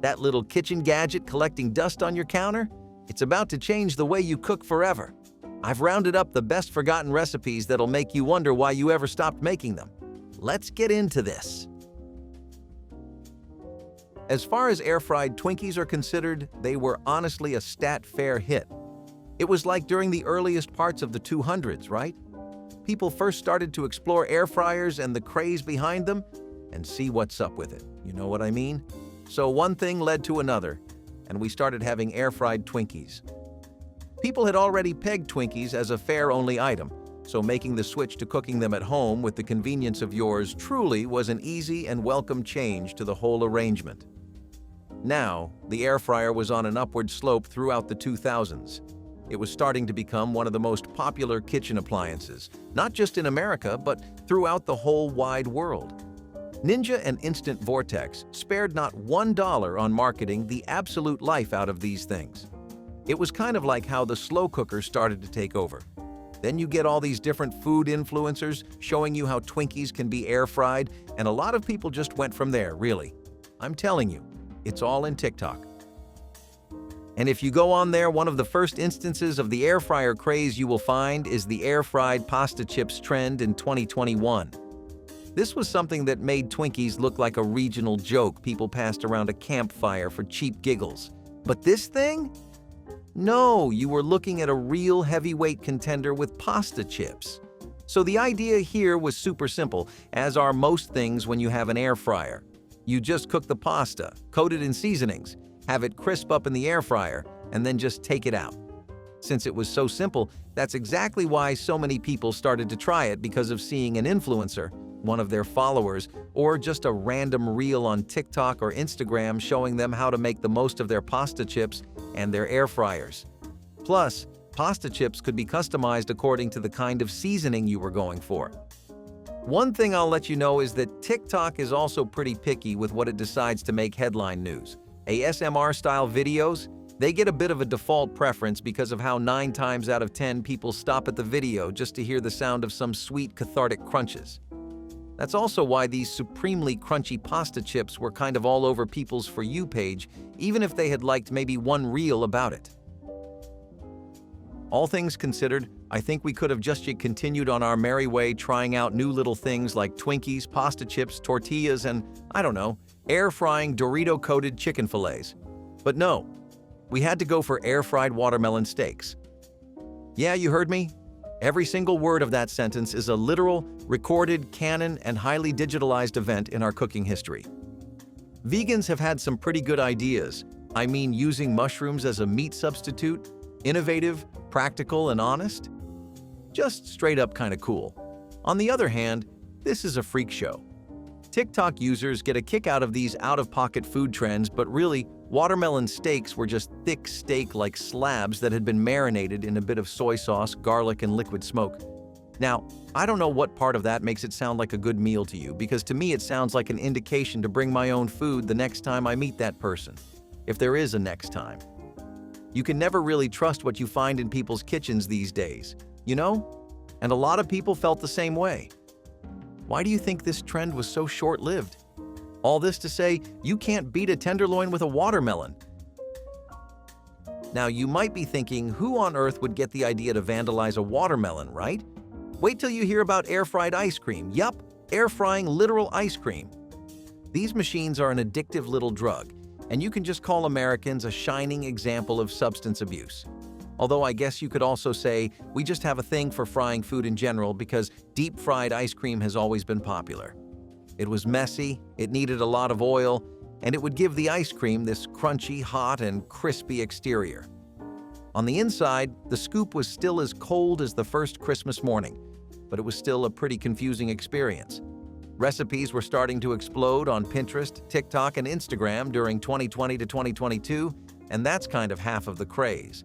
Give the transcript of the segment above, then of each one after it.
That little kitchen gadget collecting dust on your counter? It's about to change the way you cook forever. I've rounded up the best forgotten recipes that'll make you wonder why you ever stopped making them. Let's get into this. As far as air-fried Twinkies are considered, they were honestly a stat fair hit. It was like during the earliest parts of the 200s, right? People first started to explore air fryers and the craze behind them, and see what's up with it. You know what I mean? So one thing led to another, and we started having air-fried Twinkies. People had already pegged Twinkies as a fare-only item, so making the switch to cooking them at home with the convenience of yours truly was an easy and welcome change to the whole arrangement. Now, the air fryer was on an upward slope throughout the 2000s. It was starting to become one of the most popular kitchen appliances, not just in America, but throughout the whole wide world. Ninja and Instant Vortex spared not $1 on marketing the absolute life out of these things. It was kind of like how the slow cooker started to take over. Then you get all these different food influencers showing you how Twinkies can be air-fried, and a lot of people just went from there, really. I'm telling you, it's all in TikTok. And if you go on there, one of the first instances of the air fryer craze you will find is the air-fried pasta chips trend in 2021. This was something that made Twinkies look like a regional joke people passed around a campfire for cheap giggles. But this thing? No, you were looking at a real heavyweight contender with pasta chips. So the idea here was super simple, as are most things when you have an air fryer. You just cook the pasta, coat it in seasonings, have it crisp up in the air fryer, and then just take it out. Since it was so simple, that's exactly why so many people started to try it, because of seeing an influencer, one of their followers, or just a random reel on TikTok or Instagram showing them how to make the most of their pasta chips and their air fryers. Plus, pasta chips could be customized according to the kind of seasoning you were going for. One thing I'll let you know is that TikTok is also pretty picky with what it decides to make headline news. ASMR-style videos, they get a bit of a default preference because of how 9 times out of 10 people stop at the video just to hear the sound of some sweet cathartic crunches. That's also why these supremely crunchy pasta chips were kind of all over people's For You page, even if they had liked maybe one reel about it. All things considered, I think we could have just continued on our merry way trying out new little things like Twinkies, pasta chips, tortillas, and, I don't know, air-frying Dorito-coated chicken fillets. But no, we had to go for air-fried watermelon steaks. Yeah, you heard me? Every single word of that sentence is a literal, recorded, canon, and highly digitalized event in our cooking history. Vegans have had some pretty good ideas. I mean, using mushrooms as a meat substitute, innovative, practical, and honest? Just straight up kind of cool. On the other hand, this is a freak show. TikTok users get a kick out of these out-of-pocket food trends, but really, watermelon steaks were just thick steak-like slabs that had been marinated in a bit of soy sauce, garlic, and liquid smoke. Now, I don't know what part of that makes it sound like a good meal to you, because to me it sounds like an indication to bring my own food the next time I meet that person, if there is a next time. You can never really trust what you find in people's kitchens these days, you know? And a lot of people felt the same way. Why do you think this trend was so short-lived? All this to say, you can't beat a tenderloin with a watermelon. Now, you might be thinking, who on earth would get the idea to vandalize a watermelon, right? Wait till you hear about air-fried ice cream. Yup, air-frying literal ice cream. These machines are an addictive little drug, and you can just call Americans a shining example of substance abuse. Although I guess you could also say we just have a thing for frying food in general because deep-fried ice cream has always been popular. It was messy, it needed a lot of oil, and it would give the ice cream this crunchy, hot, and crispy exterior. On the inside, the scoop was still as cold as the first Christmas morning, but it was still a pretty confusing experience. Recipes were starting to explode on Pinterest, TikTok, and Instagram during 2020 to 2022, and that's kind of half of the craze.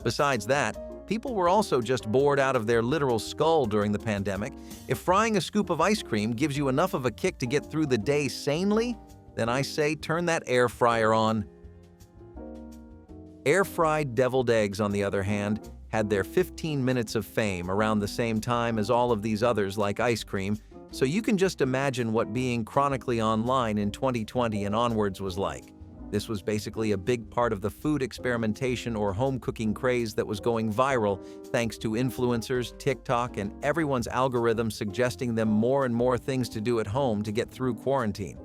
Besides that, people were also just bored out of their literal skull during the pandemic. If frying a scoop of ice cream gives you enough of a kick to get through the day sanely, then I say turn that air fryer on. Air-fried deviled eggs, on the other hand, had their 15 minutes of fame around the same time as all of these others like ice cream, so you can just imagine what being chronically online in 2020 and onwards was like. This was basically a big part of the food experimentation or home cooking craze that was going viral thanks to influencers, TikTok, and everyone's algorithm suggesting them more and more things to do at home to get through quarantine.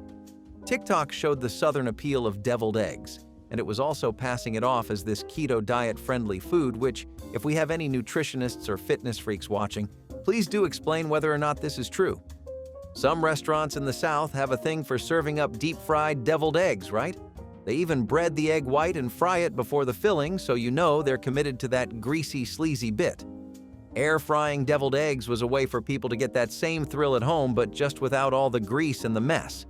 TikTok showed the southern appeal of deviled eggs, and it was also passing it off as this keto diet-friendly food which, if we have any nutritionists or fitness freaks watching, please do explain whether or not this is true. Some restaurants in the South have a thing for serving up deep-fried deviled eggs, right? They even bread the egg white and fry it before the filling, so you know they're committed to that greasy, sleazy bit. Air-frying deviled eggs was a way for people to get that same thrill at home, but just without all the grease and the mess.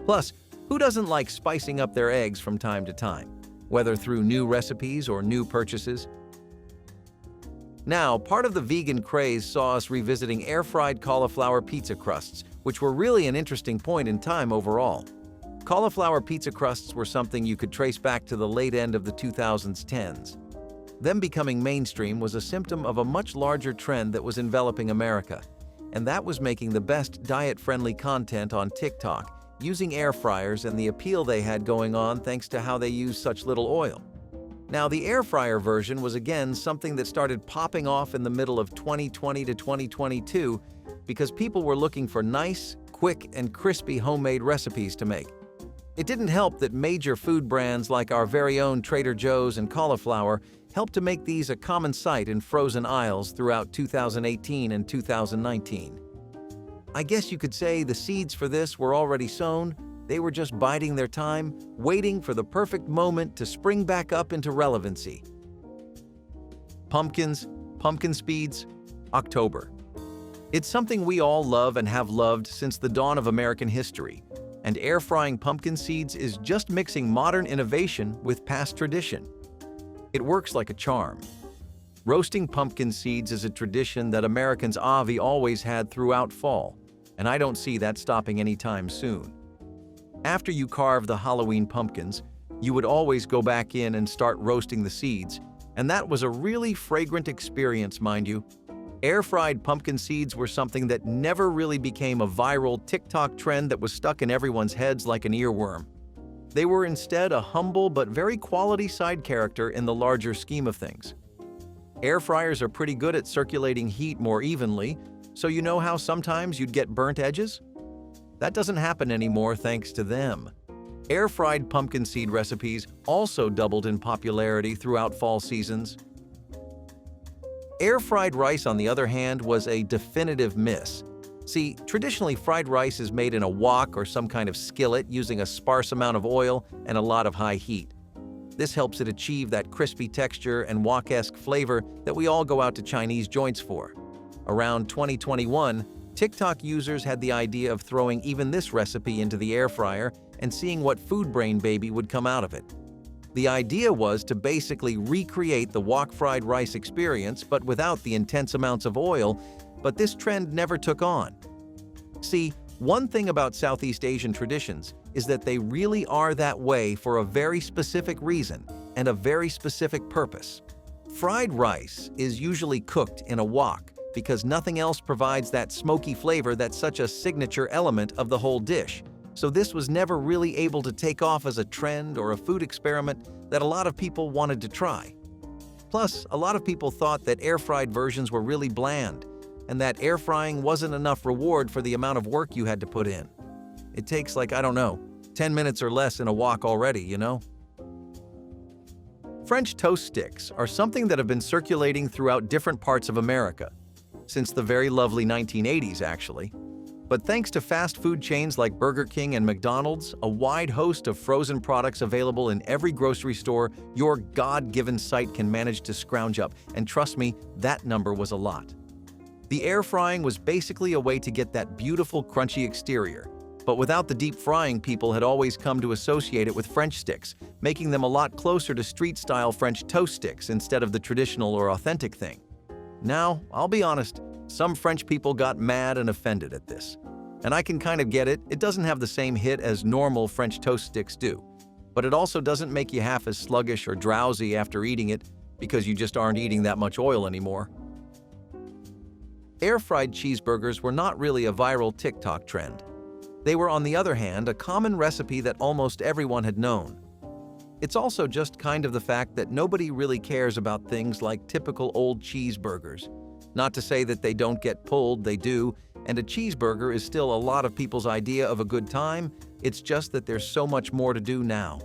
Plus, who doesn't like spicing up their eggs from time to time, whether through new recipes or new purchases? Now, part of the vegan craze saw us revisiting air-fried cauliflower pizza crusts, which were really an interesting point in time overall. Cauliflower pizza crusts were something you could trace back to the late end of the 2010s. Them becoming mainstream was a symptom of a much larger trend that was enveloping America, and that was making the best diet-friendly content on TikTok, using air fryers and the appeal they had going on thanks to how they use such little oil. Now, the air fryer version was again something that started popping off in the middle of 2020 to 2022 because people were looking for nice, quick, and crispy homemade recipes to make. It didn't help that major food brands like our very own Trader Joe's and Cauliflower helped to make these a common sight in frozen aisles throughout 2018 and 2019. I guess you could say the seeds for this were already sown. They were just biding their time, waiting for the perfect moment to spring back up into relevancy. Pumpkins, pumpkin speeds, October. It's something we all love and have loved since the dawn of American history, and air-frying pumpkin seeds is just mixing modern innovation with past tradition. It works like a charm. Roasting pumpkin seeds is a tradition that Americans always had throughout fall, and I don't see that stopping anytime soon. After you carve the Halloween pumpkins, you would always go back in and start roasting the seeds, and that was a really fragrant experience, mind you. Air-fried pumpkin seeds were something that never really became a viral TikTok trend that was stuck in everyone's heads like an earworm. They were instead a humble but very quality side character in the larger scheme of things. Air fryers are pretty good at circulating heat more evenly, so you know how sometimes you'd get burnt edges? That doesn't happen anymore thanks to them. Air-fried pumpkin seed recipes also doubled in popularity throughout fall seasons. Air-fried rice, on the other hand, was a definitive miss. See, traditionally fried rice is made in a wok or some kind of skillet using a sparse amount of oil and a lot of high heat. This helps it achieve that crispy texture and wok-esque flavor that we all go out to Chinese joints for. Around 2021, TikTok users had the idea of throwing even this recipe into the air fryer and seeing what food brain baby would come out of it. The idea was to basically recreate the wok-fried rice experience but without the intense amounts of oil, but this trend never took on. See, one thing about Southeast Asian traditions is that they really are that way for a very specific reason and a very specific purpose. Fried rice is usually cooked in a wok because nothing else provides that smoky flavor that's such a signature element of the whole dish. So this was never really able to take off as a trend or a food experiment that a lot of people wanted to try. Plus, a lot of people thought that air-fried versions were really bland, and that air frying wasn't enough reward for the amount of work you had to put in. It takes 10 minutes or less in a wok already, you know? French toast sticks are something that have been circulating throughout different parts of America, since the very lovely 1980s actually. But thanks to fast food chains like Burger King and McDonald's, a wide host of frozen products available in every grocery store your God-given sight can manage to scrounge up, and trust me, that number was a lot. The air frying was basically a way to get that beautiful crunchy exterior, but without the deep frying people had always come to associate it with French sticks, making them a lot closer to street-style French toast sticks instead of the traditional or authentic thing. Now, I'll be honest, some French people got mad and offended at this. And I can kind of get it, it doesn't have the same hit as normal French toast sticks do. But it also doesn't make you half as sluggish or drowsy after eating it because you just aren't eating that much oil anymore. Air-fried cheeseburgers were not really a viral TikTok trend. They were, on the other hand, a common recipe that almost everyone had known. It's also just kind of the fact that nobody really cares about things like typical old cheeseburgers. Not to say that they don't get pulled, they do, and a cheeseburger is still a lot of people's idea of a good time. It's just that there's so much more to do now.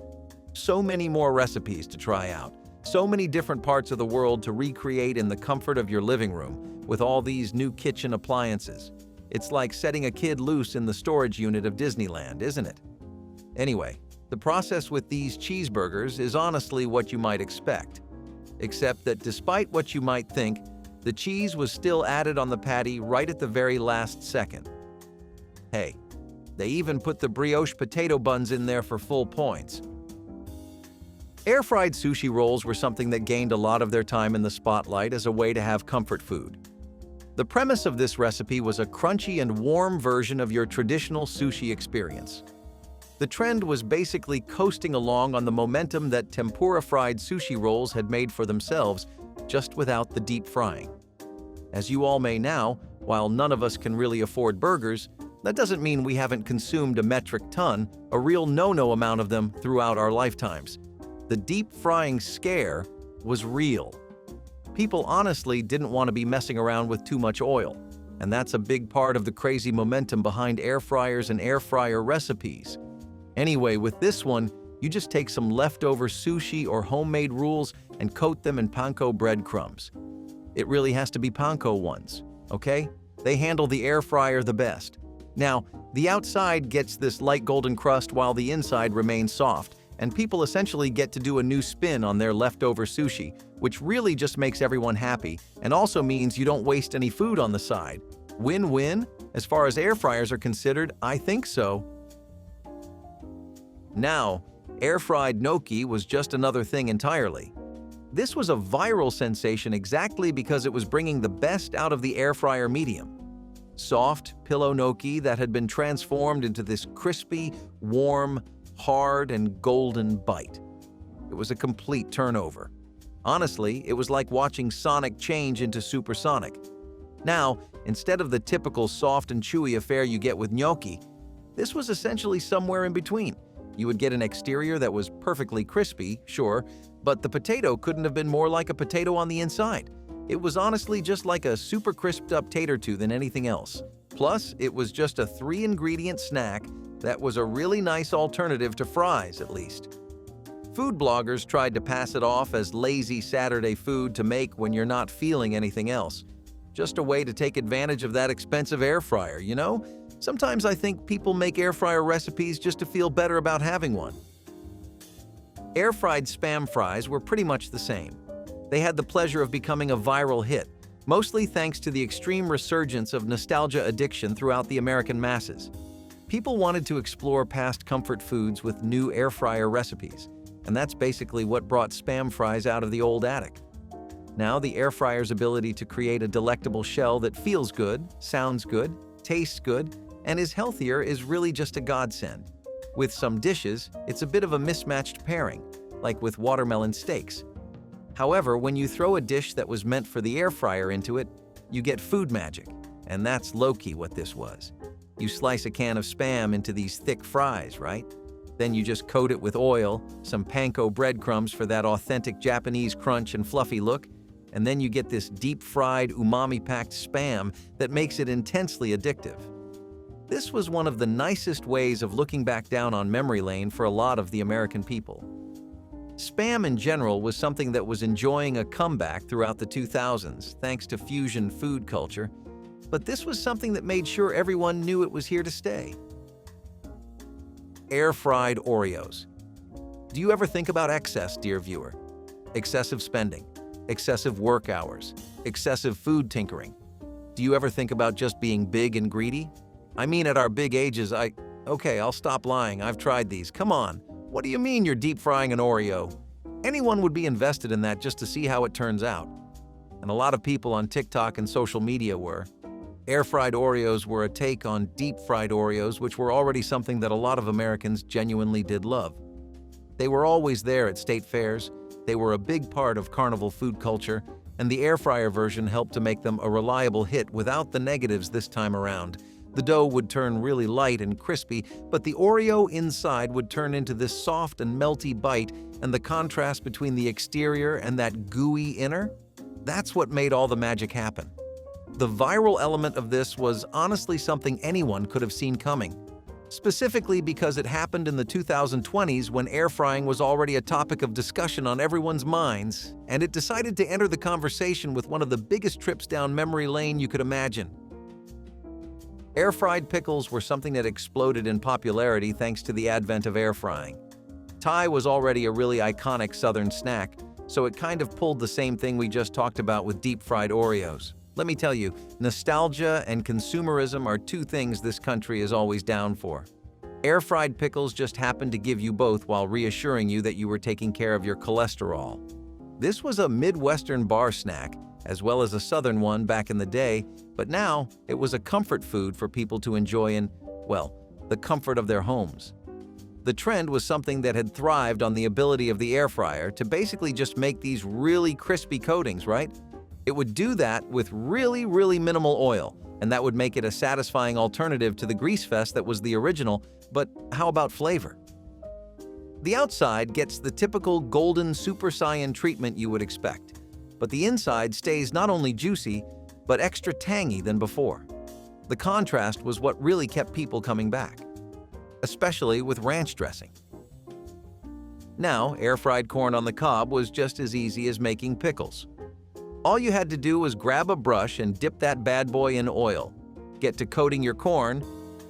So many more recipes to try out. So many different parts of the world to recreate in the comfort of your living room with all these new kitchen appliances. It's like setting a kid loose in the storage unit of Disneyland, isn't it? Anyway, the process with these cheeseburgers is honestly what you might expect. Except that despite what you might think, the cheese was still added on the patty right at the very last second. Hey, they even put the brioche potato buns in there for full points. Air-fried sushi rolls were something that gained a lot of their time in the spotlight as a way to have comfort food. The premise of this recipe was a crunchy and warm version of your traditional sushi experience. The trend was basically coasting along on the momentum that tempura-fried sushi rolls had made for themselves, just without the deep frying. As you all may now, while none of us can really afford burgers, that doesn't mean we haven't consumed a metric ton, a real no-no amount of them throughout our lifetimes. The deep frying scare was real. People honestly didn't want to be messing around with too much oil, and that's a big part of the crazy momentum behind air fryers and air fryer recipes. Anyway, with this one, you just take some leftover sushi or homemade rolls and coat them in panko breadcrumbs. It really has to be panko ones, okay? They handle the air fryer the best. Now, the outside gets this light golden crust while the inside remains soft, and people essentially get to do a new spin on their leftover sushi, which really just makes everyone happy and also means you don't waste any food on the side. Win-win? As far as air fryers are considered, I think so. Now, air-fried gnocchi was just another thing entirely. This was a viral sensation exactly because it was bringing the best out of the air fryer medium. Soft, pillow gnocchi that had been transformed into this crispy, warm, hard, and golden bite. It was a complete turnover. Honestly, it was like watching Sonic change into supersonic. Now, instead of the typical soft and chewy affair you get with gnocchi, this was essentially somewhere in between. You would get an exterior that was perfectly crispy, sure, but the potato couldn't have been more like a potato on the inside. It was honestly just like a super crisped up tater to than anything else. Plus, it was just a 3-ingredient snack that was a really nice alternative to fries, at least. Food bloggers tried to pass it off as lazy Saturday food to make when you're not feeling anything else. Just a way to take advantage of that expensive air fryer, you know? Sometimes I think people make air fryer recipes just to feel better about having one. Air-fried Spam fries were pretty much the same. They had the pleasure of becoming a viral hit, mostly thanks to the extreme resurgence of nostalgia addiction throughout the American masses. People wanted to explore past comfort foods with new air fryer recipes, and that's basically what brought Spam fries out of the old attic. Now, the air fryer's ability to create a delectable shell that feels good, sounds good, tastes good, and is healthier is really just a godsend. With some dishes, it's a bit of a mismatched pairing, like with watermelon steaks. However, when you throw a dish that was meant for the air fryer into it, you get food magic, and that's low-key what this was. You slice a can of Spam into these thick fries, right? Then you just coat it with oil, some panko breadcrumbs for that authentic Japanese crunch and fluffy look, and then you get this deep-fried, umami-packed Spam that makes it intensely addictive. This was one of the nicest ways of looking back down on memory lane for a lot of the American people. Spam in general was something that was enjoying a comeback throughout the 2000s thanks to fusion food culture, but this was something that made sure everyone knew it was here to stay. Air-fried Oreos. Do you ever think about excess, dear viewer? Excessive spending, excessive work hours, excessive food tinkering. Do you ever think about just being big and greedy? I mean, at our big ages, Okay, I'll stop lying. I've tried these. Come on. What do you mean you're deep frying an Oreo? Anyone would be invested in that just to see how it turns out. And a lot of people on TikTok and social media were. Air-fried Oreos were a take on deep-fried Oreos, which were already something that a lot of Americans genuinely did love. They were always there at state fairs, they were a big part of carnival food culture, and the air fryer version helped to make them a reliable hit without the negatives this time around. The dough would turn really light and crispy, but the Oreo inside would turn into this soft and melty bite, and the contrast between the exterior and that gooey inner? That's what made all the magic happen. The viral element of this was honestly something anyone could have seen coming, specifically because it happened in the 2020s when air frying was already a topic of discussion on everyone's minds, and it decided to enter the conversation with one of the biggest trips down memory lane you could imagine. Air-fried pickles were something that exploded in popularity thanks to the advent of air frying. Thai was already a really iconic Southern snack, so it kind of pulled the same thing we just talked about with deep-fried Oreos. Let me tell you, nostalgia and consumerism are two things this country is always down for. Air-fried pickles just happened to give you both while reassuring you that you were taking care of your cholesterol. This was a Midwestern bar snack, as well as a Southern one back in the day, but now it was a comfort food for people to enjoy in, well, the comfort of their homes. The trend was something that had thrived on the ability of the air fryer to basically just make these really crispy coatings, right? It would do that with really minimal oil, and that would make it a satisfying alternative to the grease fest that was the original, but how about flavor? The outside gets the typical golden super saiyan treatment you would expect, but the inside stays not only juicy, but extra tangy than before. The contrast was what really kept people coming back, especially with ranch dressing. Now, air-fried corn on the cob was just as easy as making pickles. All you had to do was grab a brush and dip that bad boy in oil, get to coating your corn,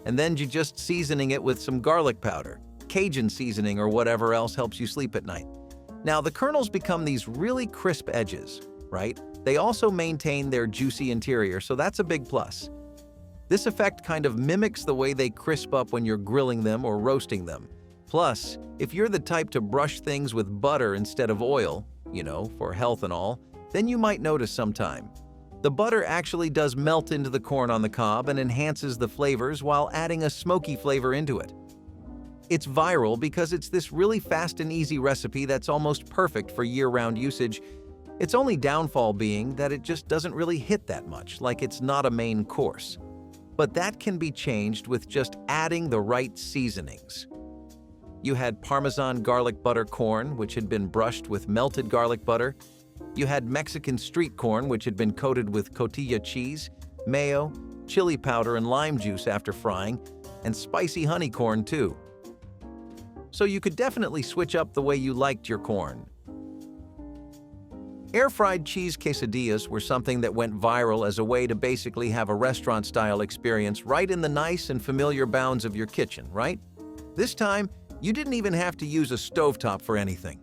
and then you just seasoning it with some garlic powder, Cajun seasoning, or whatever else helps you sleep at night. Now, the kernels become these really crisp edges, right? They also maintain their juicy interior, so that's a big plus. This effect kind of mimics the way they crisp up when you're grilling them or roasting them. Plus, if you're the type to brush things with butter instead of oil, for health and all, then you might notice sometime. The butter actually does melt into the corn on the cob and enhances the flavors while adding a smoky flavor into it. It's viral because it's this really fast and easy recipe that's almost perfect for year-round usage. Its only downfall being that it just doesn't really hit that much, like it's not a main course. But that can be changed with just adding the right seasonings. You had Parmesan garlic butter corn, which had been brushed with melted garlic butter. You had Mexican street corn, which had been coated with cotija cheese, mayo, chili powder, and lime juice after frying, and spicy honey corn too. So you could definitely switch up the way you liked your corn. Air-fried cheese quesadillas were something that went viral as a way to basically have a restaurant-style experience right in the nice and familiar bounds of your kitchen, right? This time, you didn't even have to use a stovetop for anything.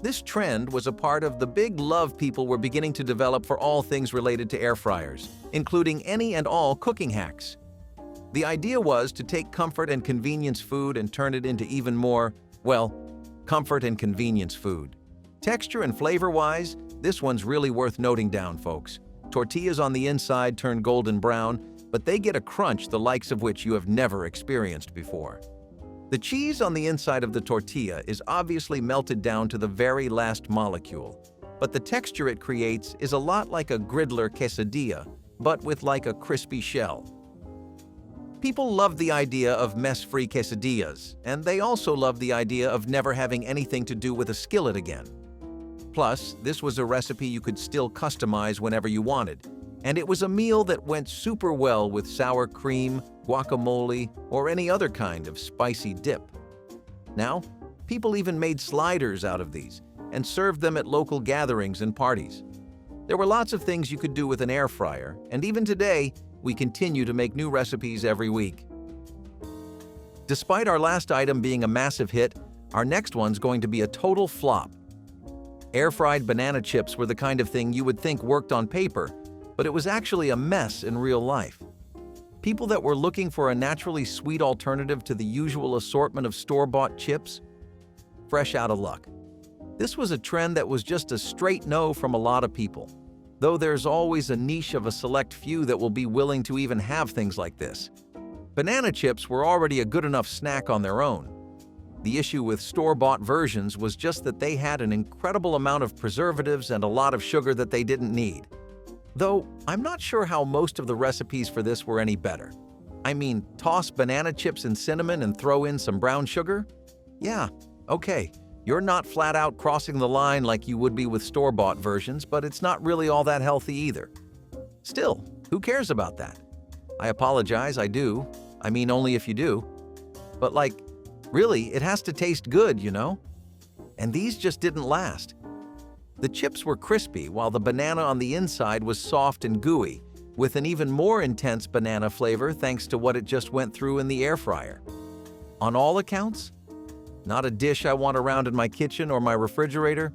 This trend was a part of the big love people were beginning to develop for all things related to air fryers, including any and all cooking hacks. The idea was to take comfort and convenience food and turn it into even more, well, comfort and convenience food. Texture and flavor-wise, this one's really worth noting down, folks. Tortillas on the inside turn golden brown, but they get a crunch the likes of which you have never experienced before. The cheese on the inside of the tortilla is obviously melted down to the very last molecule, but the texture it creates is a lot like a griddler quesadilla, but with like a crispy shell. People love the idea of mess-free quesadillas, and they also love the idea of never having anything to do with a skillet again. Plus, this was a recipe you could still customize whenever you wanted, and it was a meal that went super well with sour cream, guacamole, or any other kind of spicy dip. Now, people even made sliders out of these and served them at local gatherings and parties. There were lots of things you could do with an air fryer, and even today, we continue to make new recipes every week. Despite our last item being a massive hit, our next one's going to be a total flop. Air-fried banana chips were the kind of thing you would think worked on paper, but it was actually a mess in real life. People that were looking for a naturally sweet alternative to the usual assortment of store-bought chips? Fresh out of luck. This was a trend that was just a straight no from a lot of people, though there's always a niche of a select few that will be willing to even have things like this. Banana chips were already a good enough snack on their own. The issue with store-bought versions was just that they had an incredible amount of preservatives and a lot of sugar that they didn't need. Though, I'm not sure how most of the recipes for this were any better. I mean, toss banana chips and cinnamon and throw in some brown sugar? Yeah, okay. You're not flat out crossing the line like you would be with store-bought versions, but it's not really all that healthy either. Still, who cares about that? I apologize, I do. I mean, only if you do. But really, it has to taste good, you know? And these just didn't last. The chips were crispy, while the banana on the inside was soft and gooey, with an even more intense banana flavor thanks to what it just went through in the air fryer. On all accounts, not a dish I want around in my kitchen or my refrigerator.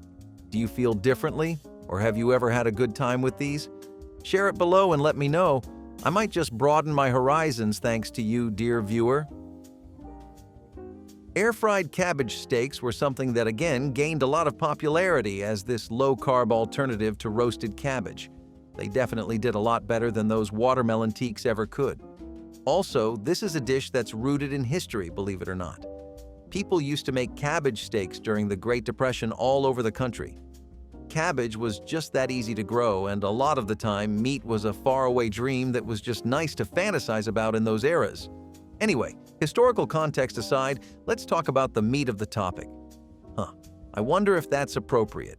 Do you feel differently, or have you ever had a good time with these? Share it below and let me know. I might just broaden my horizons thanks to you, dear viewer. Air-fried cabbage steaks were something that again gained a lot of popularity as this low-carb alternative to roasted cabbage. They definitely did a lot better than those watermelon teaks ever could. Also, this is a dish that's rooted in history, believe it or not. People used to make cabbage steaks during the Great Depression all over the country. Cabbage was just that easy to grow, and a lot of the time, meat was a faraway dream that was just nice to fantasize about in those eras. Anyway, historical context aside, let's talk about the meat of the topic. I wonder if that's appropriate.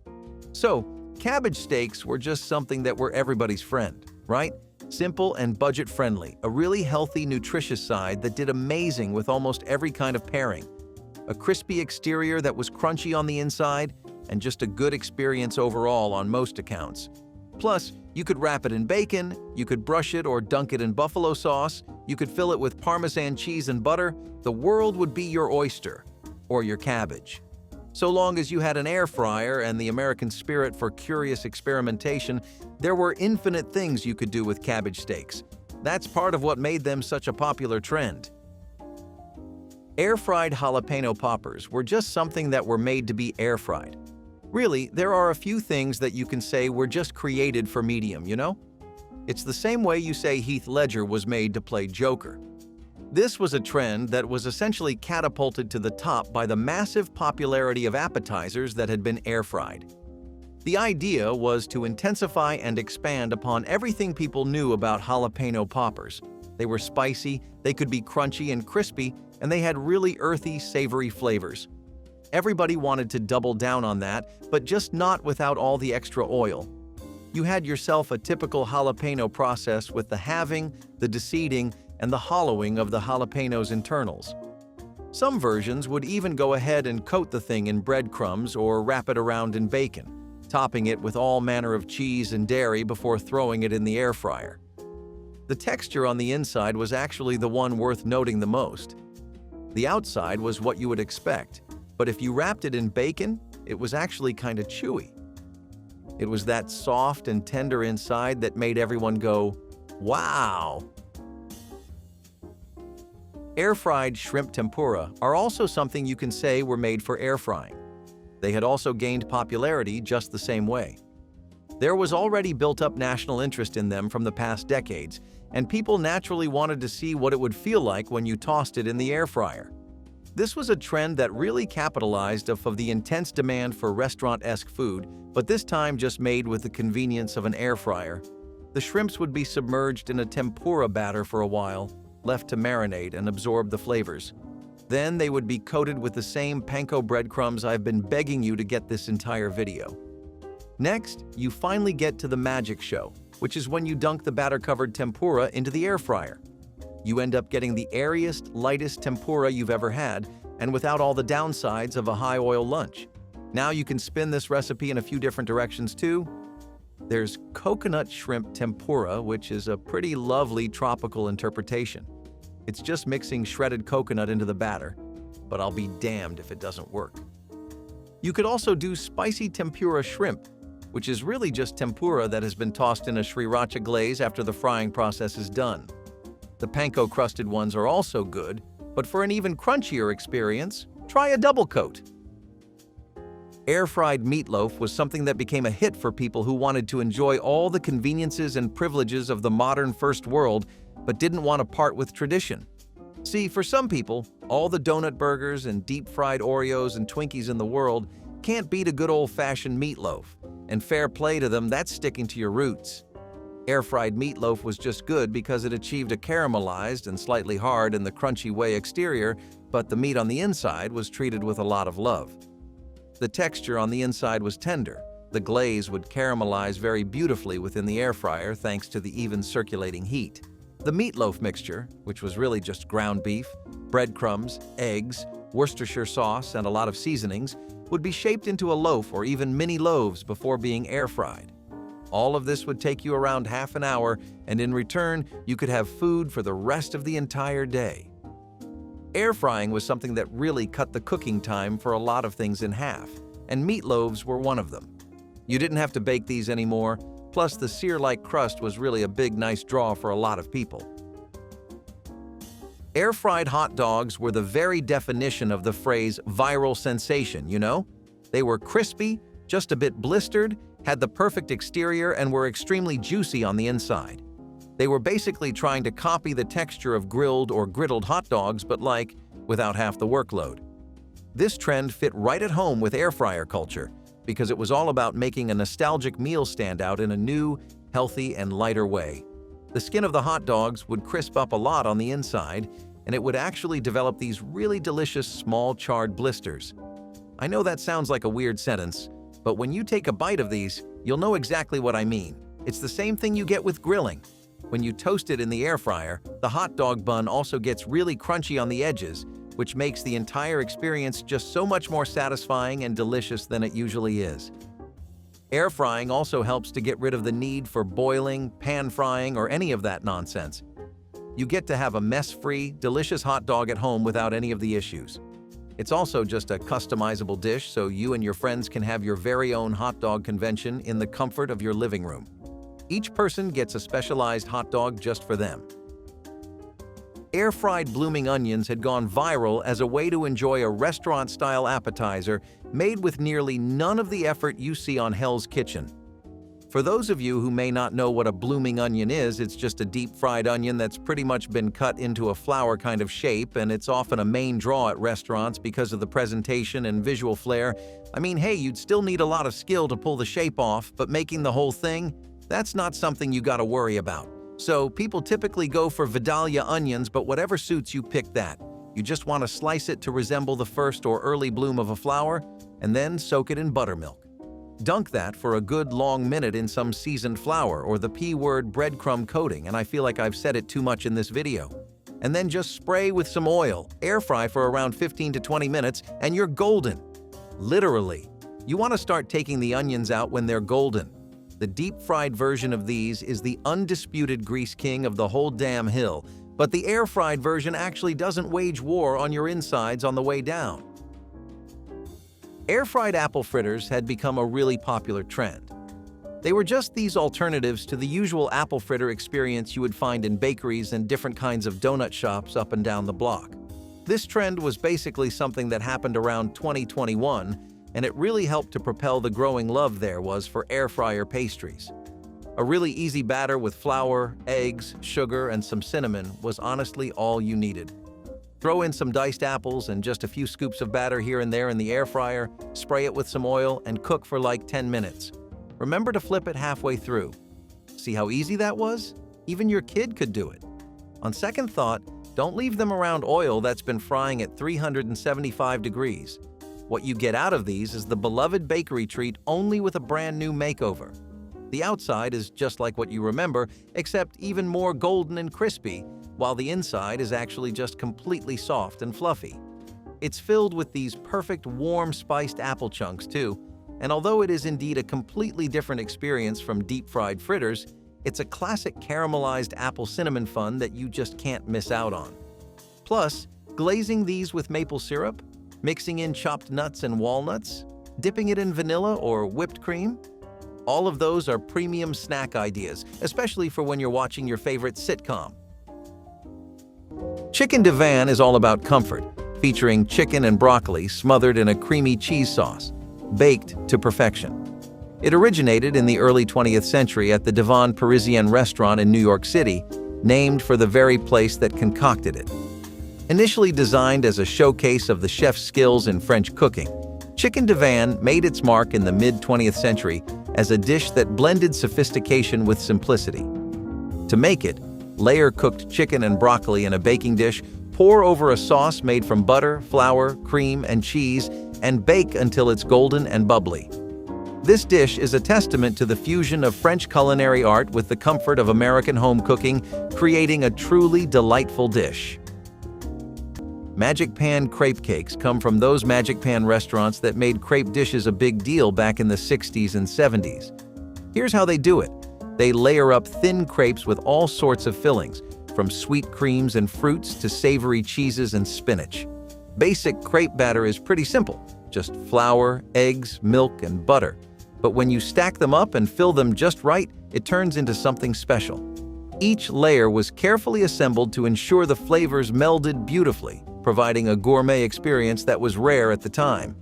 So, cabbage steaks were just something that were everybody's friend, right? Simple and budget-friendly, a really healthy, nutritious side that did amazing with almost every kind of pairing. A crispy exterior that was crunchy on the inside, and just a good experience overall on most accounts. Plus, you could wrap it in bacon, you could brush it or dunk it in buffalo sauce, you could fill it with Parmesan cheese and butter. The world would be your oyster, or your cabbage. So long as you had an air fryer and the American spirit for curious experimentation, there were infinite things you could do with cabbage steaks. That's part of what made them such a popular trend. Air-fried jalapeno poppers were just something that were made to be air-fried. Really, there are a few things that you can say were just created for medium, you know? It's the same way you say Heath Ledger was made to play Joker. This was a trend that was essentially catapulted to the top by the massive popularity of appetizers that had been air-fried. The idea was to intensify and expand upon everything people knew about jalapeno poppers. They were spicy, they could be crunchy and crispy, and they had really earthy, savory flavors. Everybody wanted to double down on that, but just not without all the extra oil. You had yourself a typical jalapeno process with the halving, the deseeding, and the hollowing of the jalapeno's internals. Some versions would even go ahead and coat the thing in breadcrumbs or wrap it around in bacon, topping it with all manner of cheese and dairy before throwing it in the air fryer. The texture on the inside was actually the one worth noting the most. The outside was what you would expect, but if you wrapped it in bacon, it was actually kind of chewy. It was that soft and tender inside that made everyone go, "Wow!" Air-fried shrimp tempura are also something you can say were made for air frying. They had also gained popularity just the same way. There was already built-up national interest in them from the past decades, and people naturally wanted to see what it would feel like when you tossed it in the air fryer. This was a trend that really capitalized off of the intense demand for restaurant-esque food, but this time just made with the convenience of an air fryer. The shrimps would be submerged in a tempura batter for a while, left to marinate and absorb the flavors. Then they would be coated with the same panko breadcrumbs I've been begging you to get this entire video. Next, you finally get to the magic show, which is when you dunk the batter-covered tempura into the air fryer. You end up getting the airiest, lightest tempura you've ever had, and without all the downsides of a high-oil lunch. Now you can spin this recipe in a few different directions too. There's coconut shrimp tempura, which is a pretty lovely tropical interpretation. It's just mixing shredded coconut into the batter, but I'll be damned if it doesn't work. You could also do spicy tempura shrimp, which is really just tempura that has been tossed in a sriracha glaze after the frying process is done. The panko-crusted ones are also good, but for an even crunchier experience, try a double coat. Air-fried meatloaf was something that became a hit for people who wanted to enjoy all the conveniences and privileges of the modern first world, but didn't want to part with tradition. See, for some people, all the donut burgers and deep-fried Oreos and Twinkies in the world can't beat a good old-fashioned meatloaf, and fair play to them, that's sticking to your roots. Air-fried meatloaf was just good because it achieved a caramelized and slightly hard in the crunchy way exterior, but the meat on the inside was treated with a lot of love. The texture on the inside was tender. The glaze would caramelize very beautifully within the air fryer thanks to the even circulating heat. The meatloaf mixture, which was really just ground beef, breadcrumbs, eggs, Worcestershire sauce, and a lot of seasonings, would be shaped into a loaf or even mini loaves before being air-fried. All of this would take you around half an hour, and in return, you could have food for the rest of the entire day. Air frying was something that really cut the cooking time for a lot of things in half, and meatloaves were one of them. You didn't have to bake these anymore, plus the sear-like crust was really a big, nice draw for a lot of people. Air-fried hot dogs were the very definition of the phrase viral sensation, you know? They were crispy, just a bit blistered, had the perfect exterior, and were extremely juicy on the inside. They were basically trying to copy the texture of grilled or griddled hot dogs, but without half the workload. This trend fit right at home with air fryer culture, because it was all about making a nostalgic meal stand out in a new, healthy, and lighter way. The skin of the hot dogs would crisp up a lot on the inside, and it would actually develop these really delicious small charred blisters. I know that sounds like a weird sentence, but when you take a bite of these, you'll know exactly what I mean. It's the same thing you get with grilling. When you toast it in the air fryer, the hot dog bun also gets really crunchy on the edges, which makes the entire experience just so much more satisfying and delicious than it usually is. Air frying also helps to get rid of the need for boiling, pan frying, or any of that nonsense. You get to have a mess-free, delicious hot dog at home without any of the issues. It's also just a customizable dish, so you and your friends can have your very own hot dog convention in the comfort of your living room. Each person gets a specialized hot dog just for them. Air-fried blooming onions had gone viral as a way to enjoy a restaurant-style appetizer made with nearly none of the effort you see on Hell's Kitchen. For those of you who may not know what a blooming onion is, it's just a deep-fried onion that's pretty much been cut into a flower kind of shape, and it's often a main draw at restaurants because of the presentation and visual flair. I mean, hey, you'd still need a lot of skill to pull the shape off, but making the whole thing, that's not something you gotta worry about. So people typically go for Vidalia onions, but whatever suits you, pick that. You just want to slice it to resemble the first or early bloom of a flower, and then soak it in buttermilk. Dunk that for a good long minute in some seasoned flour or the P-word breadcrumb coating, and I feel like I've said it too much in this video. And then just spray with some oil, air fry for around 15 to 20 minutes, and you're golden. Literally. You want to start taking the onions out when they're golden. The deep-fried version of these is the undisputed grease king of the whole damn hill, but the air-fried version actually doesn't wage war on your insides on the way down. Air-fried apple fritters had become a really popular trend. They were just these alternatives to the usual apple fritter experience you would find in bakeries and different kinds of donut shops up and down the block. This trend was basically something that happened around 2021, and it really helped to propel the growing love there was for air fryer pastries. A really easy batter with flour, eggs, sugar, and some cinnamon was honestly all you needed. Throw in some diced apples and just a few scoops of batter here and there in the air fryer, spray it with some oil, and cook for like 10 minutes. Remember to flip it halfway through. See how easy that was? Even your kid could do it. On second thought, don't leave them around oil that's been frying at 375 degrees. What you get out of these is the beloved bakery treat only with a brand new makeover. The outside is just like what you remember, except even more golden and crispy, while the inside is actually just completely soft and fluffy. It's filled with these perfect warm spiced apple chunks too, and although it is indeed a completely different experience from deep-fried fritters, it's a classic caramelized apple cinnamon fun that you just can't miss out on. Plus, glazing these with maple syrup, mixing in chopped nuts and walnuts, dipping it in vanilla or whipped cream. All of those are premium snack ideas, especially for when you're watching your favorite sitcom. Chicken divan is all about comfort, featuring chicken and broccoli smothered in a creamy cheese sauce, baked to perfection. It originated in the early 20th century at the Divan Parisien restaurant in New York City, named for the very place that concocted it. Initially designed as a showcase of the chef's skills in French cooking, chicken divan made its mark in the mid-20th century as a dish that blended sophistication with simplicity. To make it, layer cooked chicken and broccoli in a baking dish, pour over a sauce made from butter, flour, cream, and cheese, and bake until it's golden and bubbly. This dish is a testament to the fusion of French culinary art with the comfort of American home cooking, creating a truly delightful dish. Magic Pan crepe cakes come from those Magic Pan restaurants that made crepe dishes a big deal back in the 60s and 70s. Here's how they do it. They layer up thin crepes with all sorts of fillings, from sweet creams and fruits to savory cheeses and spinach. Basic crepe batter is pretty simple, just flour, eggs, milk, and butter. But when you stack them up and fill them just right, it turns into something special. Each layer was carefully assembled to ensure the flavors melded beautifully, providing a gourmet experience that was rare at the time.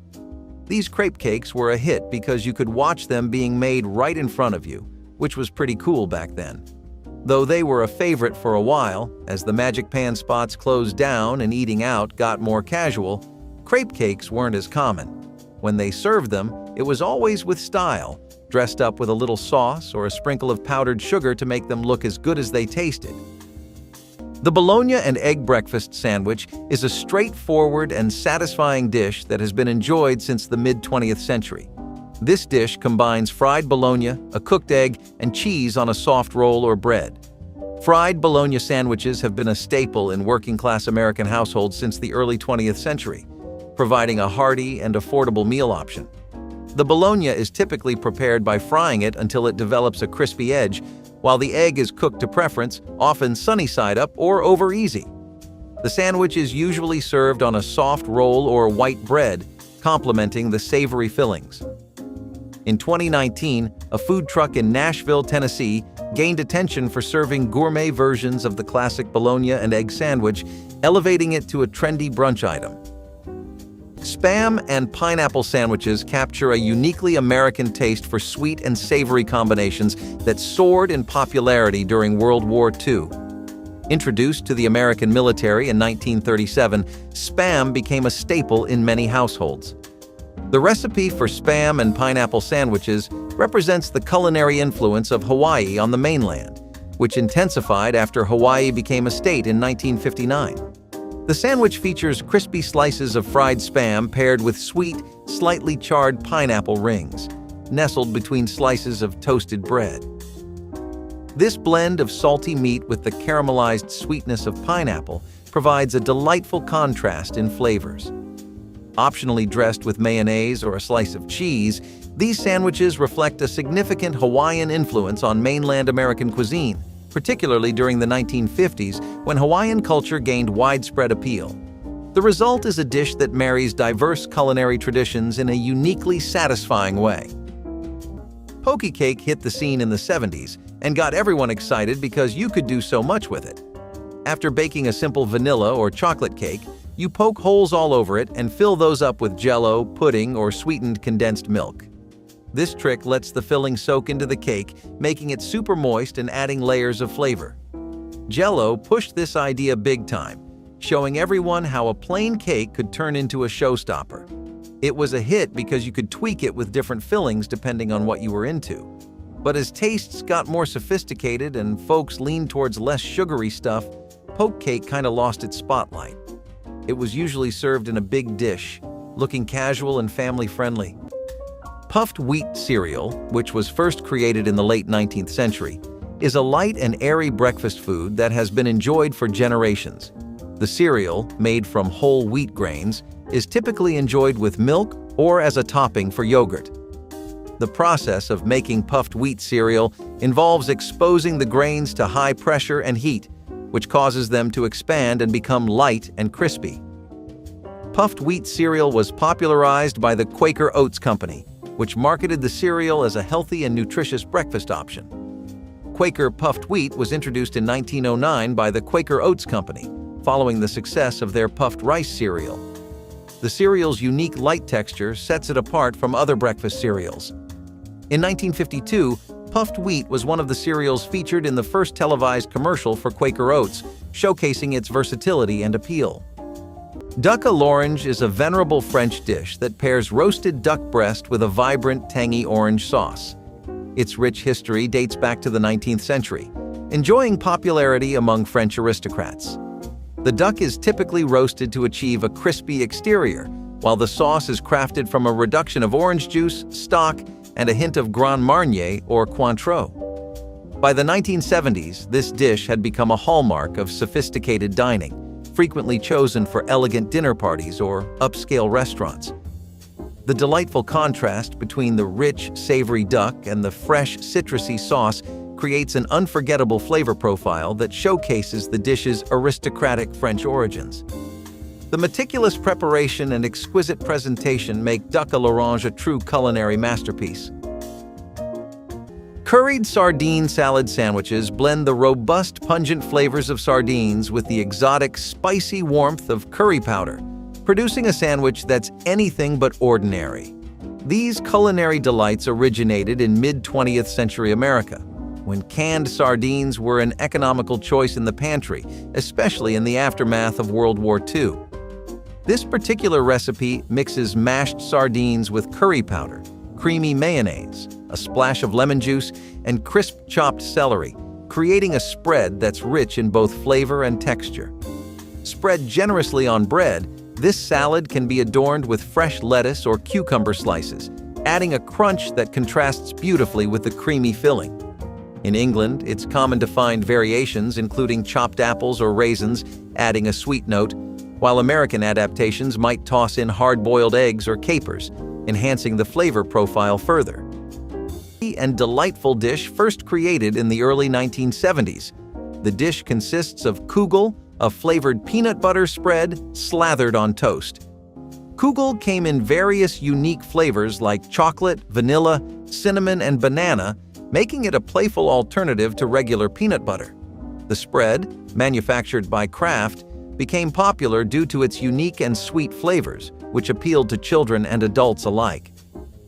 These crepe cakes were a hit because you could watch them being made right in front of you, which was pretty cool back then. Though they were a favorite for a while, as the Magic Pan spots closed down and eating out got more casual, crepe cakes weren't as common. When they served them, it was always with style, dressed up with a little sauce or a sprinkle of powdered sugar to make them look as good as they tasted. The bologna and egg breakfast sandwich is a straightforward and satisfying dish that has been enjoyed since the mid-20th century. This dish combines fried bologna, a cooked egg, and cheese on a soft roll or bread. Fried bologna sandwiches have been a staple in working-class American households since the early 20th century, providing a hearty and affordable meal option. The bologna is typically prepared by frying it until it develops a crispy edge, while the egg is cooked to preference, often sunny side up or over easy. The sandwich is usually served on a soft roll or white bread, complementing the savory fillings. In 2019, a food truck in Nashville, Tennessee, gained attention for serving gourmet versions of the classic bologna and egg sandwich, elevating it to a trendy brunch item. Spam and pineapple sandwiches capture a uniquely American taste for sweet and savory combinations that soared in popularity during World War II. Introduced to the American military in 1937, Spam became a staple in many households. The recipe for Spam and pineapple sandwiches represents the culinary influence of Hawaii on the mainland, which intensified after Hawaii became a state in 1959. The sandwich features crispy slices of fried Spam paired with sweet, slightly charred pineapple rings, nestled between slices of toasted bread. This blend of salty meat with the caramelized sweetness of pineapple provides a delightful contrast in flavors. Optionally dressed with mayonnaise or a slice of cheese, these sandwiches reflect a significant Hawaiian influence on mainland American cuisine, particularly during the 1950s when Hawaiian culture gained widespread appeal. The result is a dish that marries diverse culinary traditions in a uniquely satisfying way. Poke cake hit the scene in the 70s and got everyone excited because you could do so much with it. After baking a simple vanilla or chocolate cake, you poke holes all over it and fill those up with Jell-O, pudding, or sweetened condensed milk. This trick lets the filling soak into the cake, making it super moist and adding layers of flavor. Jell-O pushed this idea big time, showing everyone how a plain cake could turn into a showstopper. It was a hit because you could tweak it with different fillings depending on what you were into. But as tastes got more sophisticated and folks leaned towards less sugary stuff, poke cake kind of lost its spotlight. It was usually served in a big dish, looking casual and family-friendly. Puffed wheat cereal, which was first created in the late 19th century, is a light and airy breakfast food that has been enjoyed for generations. The cereal, made from whole wheat grains, is typically enjoyed with milk or as a topping for yogurt. The process of making puffed wheat cereal involves exposing the grains to high pressure and heat, which causes them to expand and become light and crispy. Puffed wheat cereal was popularized by the Quaker Oats Company, which marketed the cereal as a healthy and nutritious breakfast option. Quaker puffed wheat was introduced in 1909 by the Quaker Oats Company, following the success of their puffed rice cereal. The cereal's unique light texture sets it apart from other breakfast cereals. In 1952, puffed wheat was one of the cereals featured in the first televised commercial for Quaker Oats, showcasing its versatility and appeal. Duck à l'orange is a venerable French dish that pairs roasted duck breast with a vibrant, tangy orange sauce. Its rich history dates back to the 19th century, enjoying popularity among French aristocrats. The duck is typically roasted to achieve a crispy exterior, while the sauce is crafted from a reduction of orange juice, stock, and a hint of Grand Marnier or Cointreau. By the 1970s, this dish had become a hallmark of sophisticated dining, frequently chosen for elegant dinner parties or upscale restaurants. The delightful contrast between the rich, savory duck and the fresh, citrusy sauce creates an unforgettable flavor profile that showcases the dish's aristocratic French origins. The meticulous preparation and exquisite presentation make duck à l'orange a true culinary masterpiece. Curried sardine salad sandwiches blend the robust, pungent flavors of sardines with the exotic, spicy warmth of curry powder, producing a sandwich that's anything but ordinary. These culinary delights originated in mid-20th century America, when canned sardines were an economical choice in the pantry, especially in the aftermath of World War II. This particular recipe mixes mashed sardines with curry powder, creamy mayonnaise, a splash of lemon juice, and crisp chopped celery, creating a spread that's rich in both flavor and texture. Spread generously on bread, this salad can be adorned with fresh lettuce or cucumber slices, adding a crunch that contrasts beautifully with the creamy filling. In England, it's common to find variations including chopped apples or raisins, adding a sweet note, while American adaptations might toss in hard-boiled eggs or capers, enhancing the flavor profile further. And delightful dish first created in the early 1970s. The dish consists of kugel, a flavored peanut butter spread slathered on toast. Kugel came in various unique flavors like chocolate, vanilla, cinnamon, and banana, making it a playful alternative to regular peanut butter. The spread, manufactured by Kraft, became popular due to its unique and sweet flavors, which appealed to children and adults alike.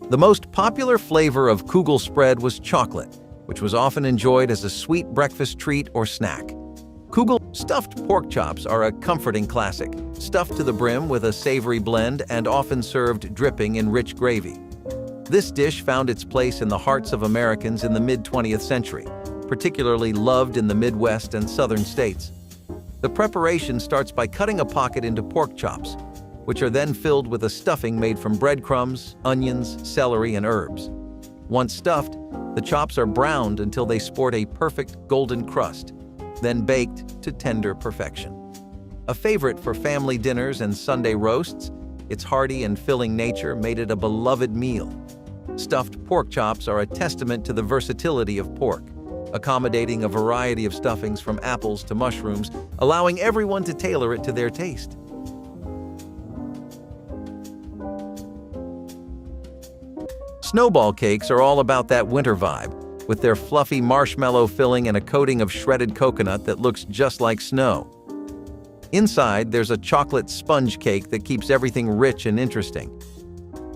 The most popular flavor of kugel spread was chocolate, which was often enjoyed as a sweet breakfast treat or snack. Kugel stuffed pork chops are a comforting classic, stuffed to the brim with a savory blend and often served dripping in rich gravy. This dish found its place in the hearts of Americans in the mid-20th century, particularly loved in the Midwest and southern states. The preparation starts by cutting a pocket into pork chops, which are then filled with a stuffing made from breadcrumbs, onions, celery, and herbs. Once stuffed, the chops are browned until they sport a perfect golden crust, then baked to tender perfection. A favorite for family dinners and Sunday roasts, its hearty and filling nature made it a beloved meal. Stuffed pork chops are a testament to the versatility of pork, accommodating a variety of stuffings from apples to mushrooms, allowing everyone to tailor it to their taste. Snowball cakes are all about that winter vibe, with their fluffy marshmallow filling and a coating of shredded coconut that looks just like snow. Inside, there's a chocolate sponge cake that keeps everything rich and interesting.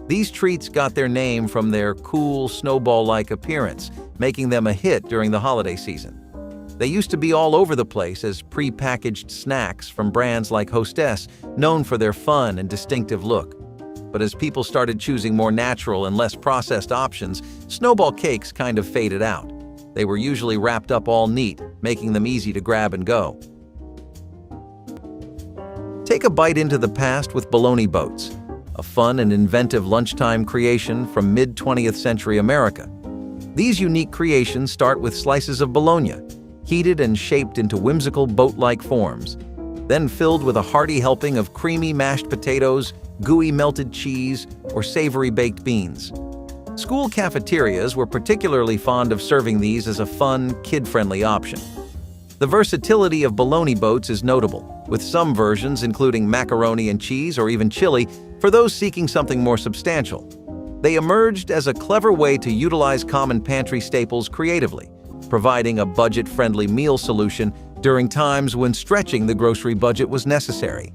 These treats got their name from their cool, snowball-like appearance, making them a hit during the holiday season. They used to be all over the place as pre-packaged snacks from brands like Hostess, known for their fun and distinctive look. But as people started choosing more natural and less processed options, snowball cakes kind of faded out. They were usually wrapped up all neat, making them easy to grab and go. Take a bite into the past with bologna boats, a fun and inventive lunchtime creation from mid-20th century America. These unique creations start with slices of bologna, heated and shaped into whimsical boat-like forms, then filled with a hearty helping of creamy mashed potatoes, gooey melted cheese, or savory baked beans. School cafeterias were particularly fond of serving these as a fun, kid-friendly option. The versatility of bologna boats is notable, with some versions including macaroni and cheese or even chili for those seeking something more substantial. They emerged as a clever way to utilize common pantry staples creatively, providing a budget-friendly meal solution during times when stretching the grocery budget was necessary.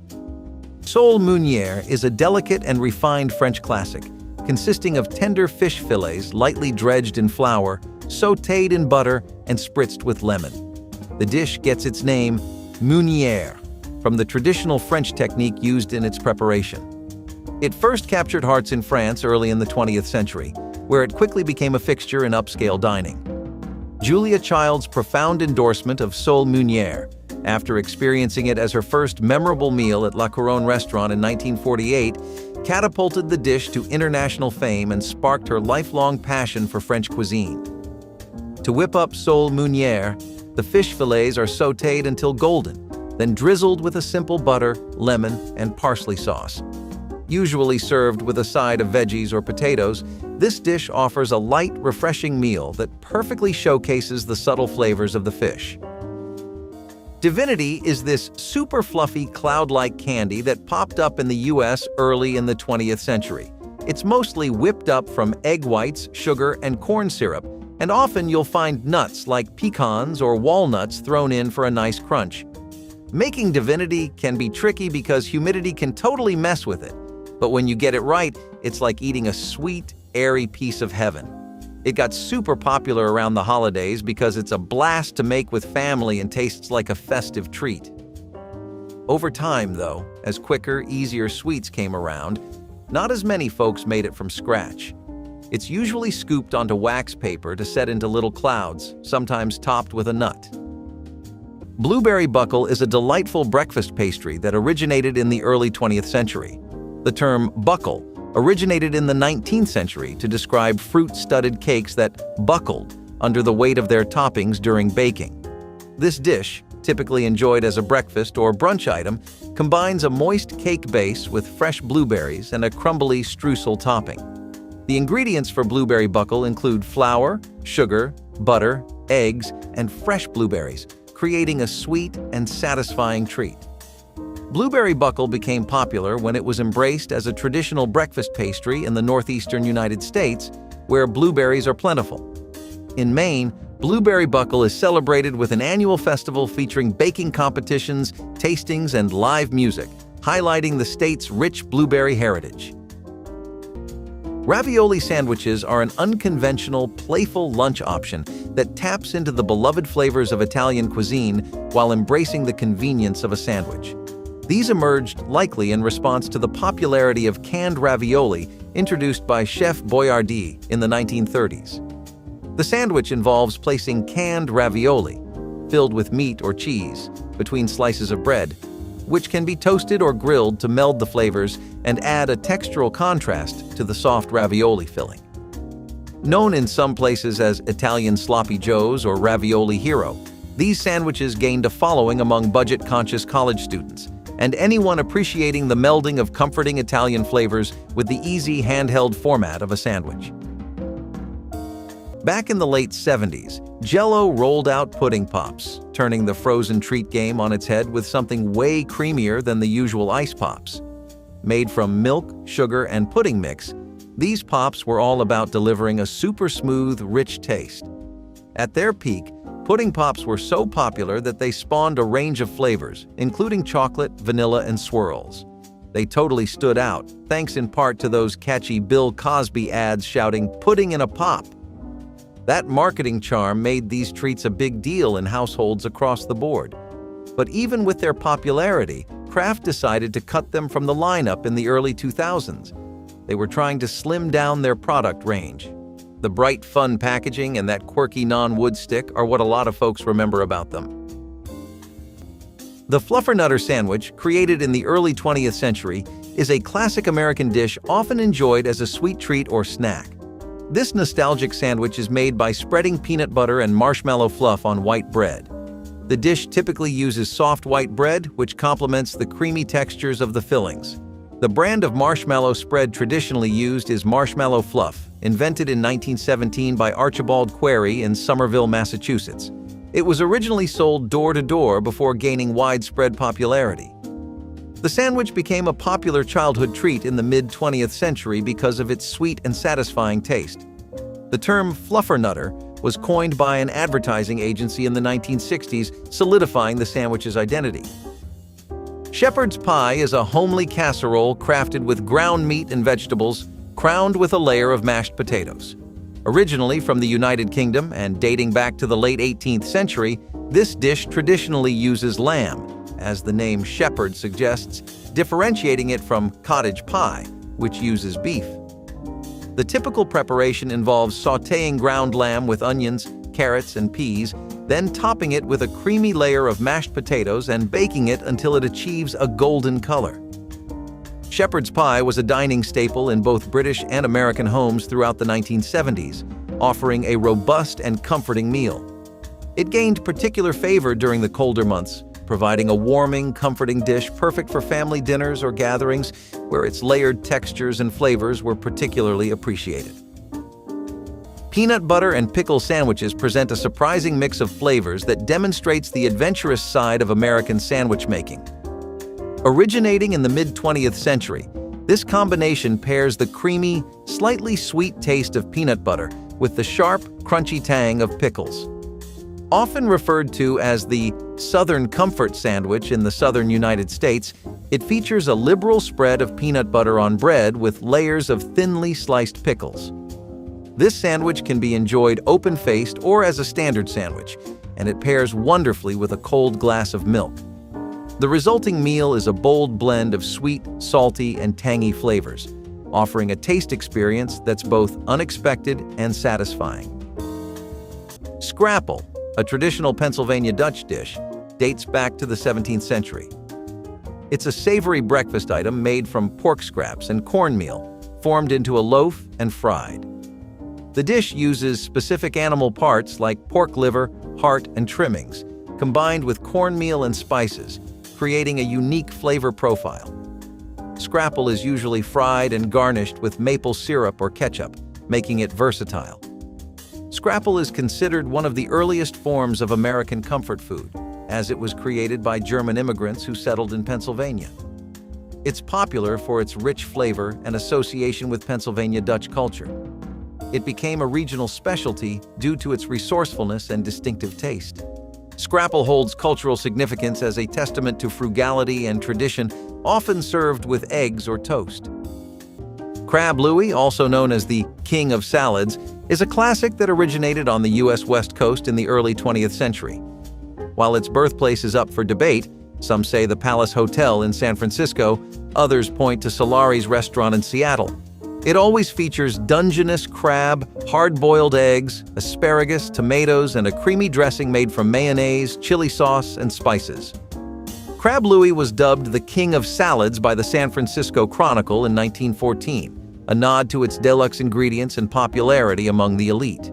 Sole meunière is a delicate and refined French classic, consisting of tender fish fillets lightly dredged in flour, sautéed in butter, and spritzed with lemon. The dish gets its name, meunière, from the traditional French technique used in its preparation. It first captured hearts in France early in the 20th century, where it quickly became a fixture in upscale dining. Julia Child's profound endorsement of sole meunière, after experiencing it as her first memorable meal at La Couronne restaurant in 1948, catapulted the dish to international fame and sparked her lifelong passion for French cuisine. To whip up sole meunière, the fish fillets are sautéed until golden, then drizzled with a simple butter, lemon, and parsley sauce. Usually served with a side of veggies or potatoes, this dish offers a light, refreshing meal that perfectly showcases the subtle flavors of the fish. Divinity is this super fluffy, cloud-like candy that popped up in the US early in the 20th century. It's mostly whipped up from egg whites, sugar, and corn syrup, and often you'll find nuts like pecans or walnuts thrown in for a nice crunch. Making Divinity can be tricky because humidity can totally mess with it, but when you get it right, it's like eating a sweet, airy piece of heaven. It got super popular around the holidays because it's a blast to make with family and tastes like a festive treat. Over time, though, as quicker, easier sweets came around, not as many folks made it from scratch. It's usually scooped onto wax paper to set into little clouds, sometimes topped with a nut. Blueberry buckle is a delightful breakfast pastry that originated in the early 20th century. The term buckle originated in the 19th century to describe fruit-studded cakes that buckled under the weight of their toppings during baking. This dish, typically enjoyed as a breakfast or brunch item, combines a moist cake base with fresh blueberries and a crumbly streusel topping. The ingredients for blueberry buckle include flour, sugar, butter, eggs, and fresh blueberries, creating a sweet and satisfying treat. Blueberry buckle became popular when it was embraced as a traditional breakfast pastry in the northeastern United States, where blueberries are plentiful. In Maine, blueberry buckle is celebrated with an annual festival featuring baking competitions, tastings, and live music, highlighting the state's rich blueberry heritage. Ravioli sandwiches are an unconventional, playful lunch option that taps into the beloved flavors of Italian cuisine while embracing the convenience of a sandwich. These emerged likely in response to the popularity of canned ravioli introduced by Chef Boyardee in the 1930s. The sandwich involves placing canned ravioli, filled with meat or cheese, between slices of bread, which can be toasted or grilled to meld the flavors and add a textural contrast to the soft ravioli filling. Known in some places as Italian sloppy joes or ravioli hero, these sandwiches gained a following among budget-conscious college students and anyone appreciating the melding of comforting Italian flavors with the easy handheld format of a sandwich. Back in the late 70s, Jell-O rolled out pudding pops, turning the frozen treat game on its head with something way creamier than the usual ice pops. Made from milk, sugar, and pudding mix, these pops were all about delivering a super smooth, rich taste. At their peak, pudding pops were so popular that they spawned a range of flavors, including chocolate, vanilla, and swirls. They totally stood out, thanks in part to those catchy Bill Cosby ads shouting, "Pudding in a pop." That marketing charm made these treats a big deal in households across the board. But even with their popularity, Kraft decided to cut them from the lineup in the early 2000s. They were trying to slim down their product range. The bright, fun packaging and that quirky non-wood stick are what a lot of folks remember about them. The Fluffernutter sandwich, created in the early 20th century, is a classic American dish often enjoyed as a sweet treat or snack. This nostalgic sandwich is made by spreading peanut butter and marshmallow fluff on white bread. The dish typically uses soft white bread, which complements the creamy textures of the fillings. The brand of marshmallow spread traditionally used is Marshmallow Fluff, invented in 1917 by Archibald Query in Somerville, Massachusetts. It was originally sold door-to-door before gaining widespread popularity. The sandwich became a popular childhood treat in the mid-20th century because of its sweet and satisfying taste. The term Fluffernutter was coined by an advertising agency in the 1960s, solidifying the sandwich's identity. Shepherd's pie is a homely casserole crafted with ground meat and vegetables, crowned with a layer of mashed potatoes. Originally from the United Kingdom and dating back to the late 18th century, this dish traditionally uses lamb, as the name shepherd suggests, differentiating it from cottage pie, which uses beef. The typical preparation involves sautéing ground lamb with onions, carrots, and peas, then topping it with a creamy layer of mashed potatoes and baking it until it achieves a golden color. Shepherd's pie was a dining staple in both British and American homes throughout the 1970s, offering a robust and comforting meal. It gained particular favor during the colder months, providing a warming, comforting dish perfect for family dinners or gatherings where its layered textures and flavors were particularly appreciated. Peanut butter and pickle sandwiches present a surprising mix of flavors that demonstrates the adventurous side of American sandwich making. Originating in the mid-20th century, this combination pairs the creamy, slightly sweet taste of peanut butter with the sharp, crunchy tang of pickles. Often referred to as the Southern Comfort Sandwich in the southern United States, it features a liberal spread of peanut butter on bread with layers of thinly sliced pickles. This sandwich can be enjoyed open-faced or as a standard sandwich, and it pairs wonderfully with a cold glass of milk. The resulting meal is a bold blend of sweet, salty, and tangy flavors, offering a taste experience that's both unexpected and satisfying. Scrapple, a traditional Pennsylvania Dutch dish, dates back to the 17th century. It's a savory breakfast item made from pork scraps and cornmeal, formed into a loaf and fried. The dish uses specific animal parts like pork liver, heart, and trimmings, combined with cornmeal and spices, creating a unique flavor profile. Scrapple is usually fried and garnished with maple syrup or ketchup, making it versatile. Scrapple is considered one of the earliest forms of American comfort food, as it was created by German immigrants who settled in Pennsylvania. It's popular for its rich flavor and association with Pennsylvania Dutch culture. It became a regional specialty due to its resourcefulness and distinctive taste. Scrapple holds cultural significance as a testament to frugality and tradition, often served with eggs or toast. Crab Louie, also known as the King of Salads, is a classic that originated on the U.S. West Coast in the early 20th century. While its birthplace is up for debate, some say the Palace Hotel in San Francisco, others point to Solari's restaurant in Seattle. It always features Dungeness crab, hard-boiled eggs, asparagus, tomatoes, and a creamy dressing made from mayonnaise, chili sauce, and spices. Crab Louie was dubbed the King of Salads by the San Francisco Chronicle in 1914, a nod to its deluxe ingredients and popularity among the elite.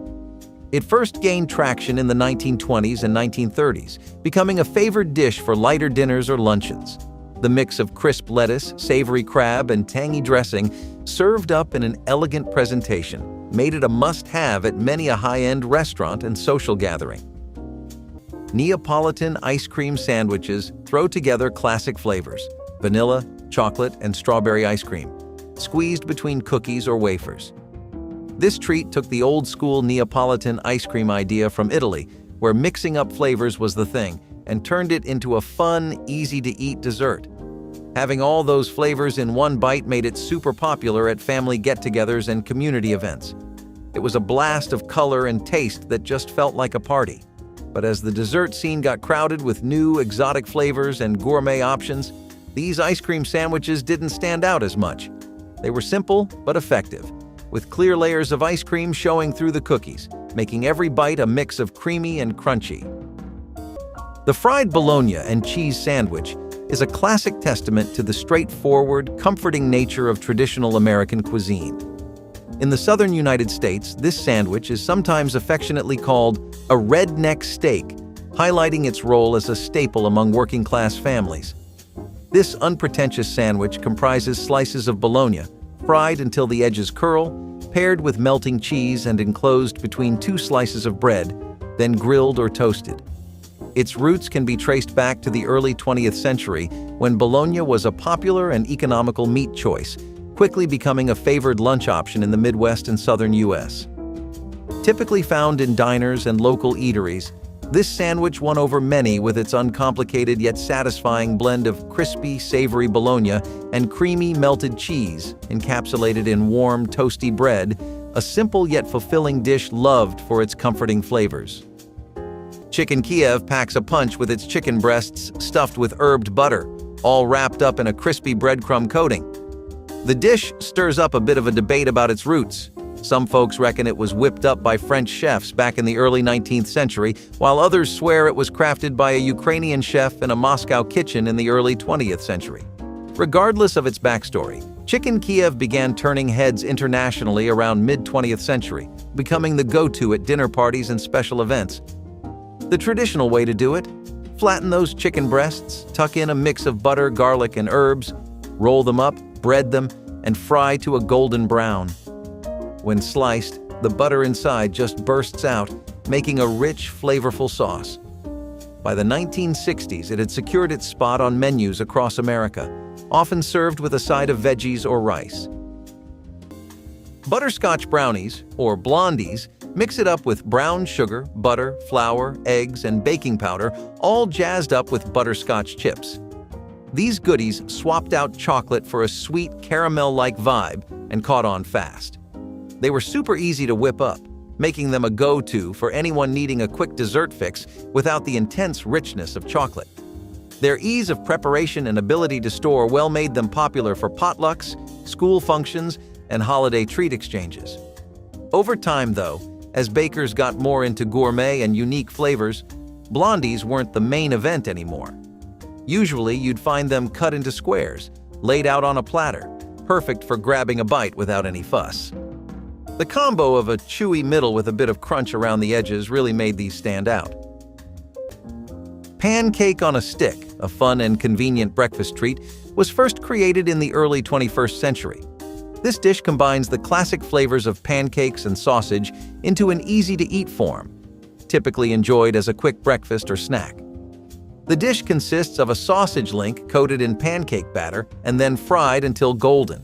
It first gained traction in the 1920s and 1930s, becoming a favored dish for lighter dinners or luncheons. The mix of crisp lettuce, savory crab, and tangy dressing, served up in an elegant presentation, made it a must-have at many a high-end restaurant and social gathering. Neapolitan ice cream sandwiches throw together classic flavors: vanilla, chocolate, and strawberry ice cream, squeezed between cookies or wafers. This treat took the old-school Neapolitan ice cream idea from Italy, where mixing up flavors was the thing, and turned it into a fun, easy-to-eat dessert. Having all those flavors in one bite made it super popular at family get-togethers and community events. It was a blast of color and taste that just felt like a party. But as the dessert scene got crowded with new, exotic flavors and gourmet options, these ice cream sandwiches didn't stand out as much. They were simple but effective, with clear layers of ice cream showing through the cookies, making every bite a mix of creamy and crunchy. The fried bologna and cheese sandwich is a classic testament to the straightforward, comforting nature of traditional American cuisine. In the southern United States, this sandwich is sometimes affectionately called a redneck steak, highlighting its role as a staple among working-class families. This unpretentious sandwich comprises slices of bologna, fried until the edges curl, paired with melting cheese and enclosed between two slices of bread, then grilled or toasted. Its roots can be traced back to the early 20th century, when bologna was a popular and economical meat choice, quickly becoming a favored lunch option in the Midwest and southern U.S. Typically found in diners and local eateries, this sandwich won over many with its uncomplicated yet satisfying blend of crispy, savory bologna and creamy, melted cheese, encapsulated in warm, toasty bread, a simple yet fulfilling dish loved for its comforting flavors. Chicken Kiev packs a punch with its chicken breasts stuffed with herbed butter, all wrapped up in a crispy breadcrumb coating. The dish stirs up a bit of a debate about its roots. Some folks reckon it was whipped up by French chefs back in the early 19th century, while others swear it was crafted by a Ukrainian chef in a Moscow kitchen in the early 20th century. Regardless of its backstory, Chicken Kiev began turning heads internationally around mid-20th century, becoming the go-to at dinner parties and special events. The traditional way to do it? Flatten those chicken breasts, tuck in a mix of butter, garlic, and herbs, roll them up, bread them, and fry to a golden brown. When sliced, the butter inside just bursts out, making a rich, flavorful sauce. By the 1960s, it had secured its spot on menus across America, often served with a side of veggies or rice. Butterscotch brownies, or blondies, mix it up with brown sugar, butter, flour, eggs, and baking powder, all jazzed up with butterscotch chips. These goodies swapped out chocolate for a sweet, caramel-like vibe and caught on fast. They were super easy to whip up, making them a go-to for anyone needing a quick dessert fix without the intense richness of chocolate. Their ease of preparation and ability to store well made them popular for potlucks, school functions, and holiday treat exchanges. Over time, though, as bakers got more into gourmet and unique flavors, blondies weren't the main event anymore. Usually, you'd find them cut into squares, laid out on a platter, perfect for grabbing a bite without any fuss. The combo of a chewy middle with a bit of crunch around the edges really made these stand out. Pancake on a stick, a fun and convenient breakfast treat, was first created in the early 21st century. This dish combines the classic flavors of pancakes and sausage into an easy-to-eat form, typically enjoyed as a quick breakfast or snack. The dish consists of a sausage link coated in pancake batter and then fried until golden.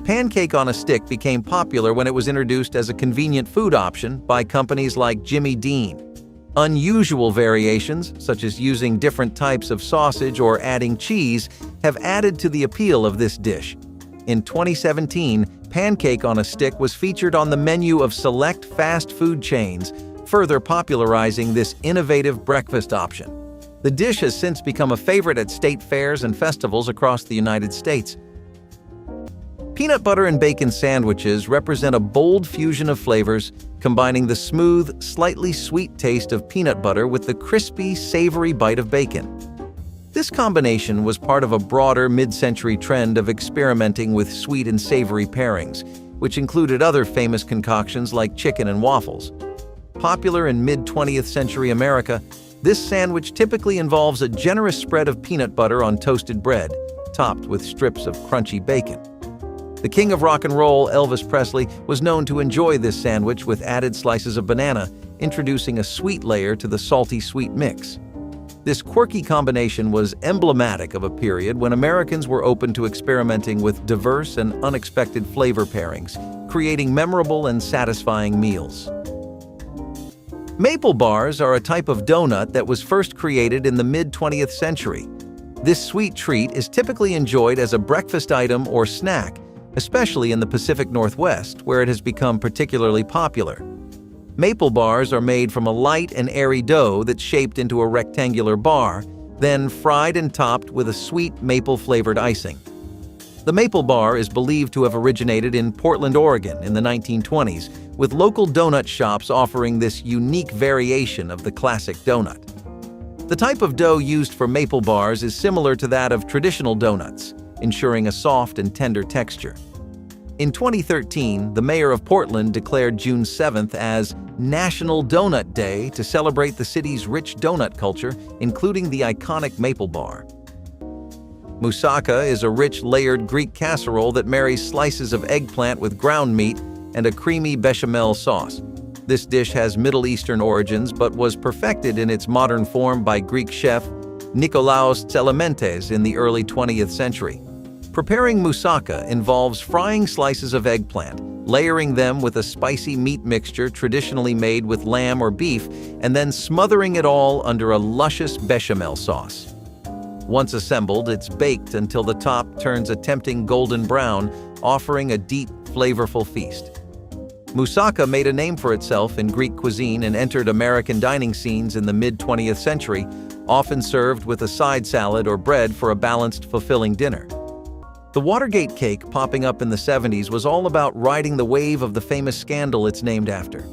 Pancake on a stick became popular when it was introduced as a convenient food option by companies like Jimmy Dean. Unusual variations, such as using different types of sausage or adding cheese, have added to the appeal of this dish. In 2017, pancake on a stick was featured on the menu of select fast food chains, further popularizing this innovative breakfast option. The dish has since become a favorite at state fairs and festivals across the United States. Peanut butter and bacon sandwiches represent a bold fusion of flavors, combining the smooth, slightly sweet taste of peanut butter with the crispy, savory bite of bacon. This combination was part of a broader mid-century trend of experimenting with sweet and savory pairings, which included other famous concoctions like chicken and waffles. Popular in mid-20th century America, this sandwich typically involves a generous spread of peanut butter on toasted bread, topped with strips of crunchy bacon. The king of rock and roll, Elvis Presley, was known to enjoy this sandwich with added slices of banana, introducing a sweet layer to the salty-sweet mix. This quirky combination was emblematic of a period when Americans were open to experimenting with diverse and unexpected flavor pairings, creating memorable and satisfying meals. Maple bars are a type of donut that was first created in the mid-20th century. This sweet treat is typically enjoyed as a breakfast item or snack, especially in the Pacific Northwest, where it has become particularly popular. Maple bars are made from a light and airy dough that's shaped into a rectangular bar, then fried and topped with a sweet maple-flavored icing. The maple bar is believed to have originated in Portland, Oregon in the 1920s, with local donut shops offering this unique variation of the classic donut. The type of dough used for maple bars is similar to that of traditional donuts, ensuring a soft and tender texture. In 2013, the mayor of Portland declared June 7th as National Donut Day to celebrate the city's rich donut culture, including the iconic maple bar. Moussaka is a rich, layered Greek casserole that marries slices of eggplant with ground meat and a creamy bechamel sauce. This dish has Middle Eastern origins but was perfected in its modern form by Greek chef Nikolaos Tselementes in the early 20th century. Preparing moussaka involves frying slices of eggplant, layering them with a spicy meat mixture traditionally made with lamb or beef, and then smothering it all under a luscious bechamel sauce. Once assembled, it's baked until the top turns a tempting golden brown, offering a deep, flavorful feast. Moussaka made a name for itself in Greek cuisine and entered American dining scenes in the mid-20th century, often served with a side salad or bread for a balanced, fulfilling dinner. The Watergate cake popping up in the 70s was all about riding the wave of the famous scandal it's named after.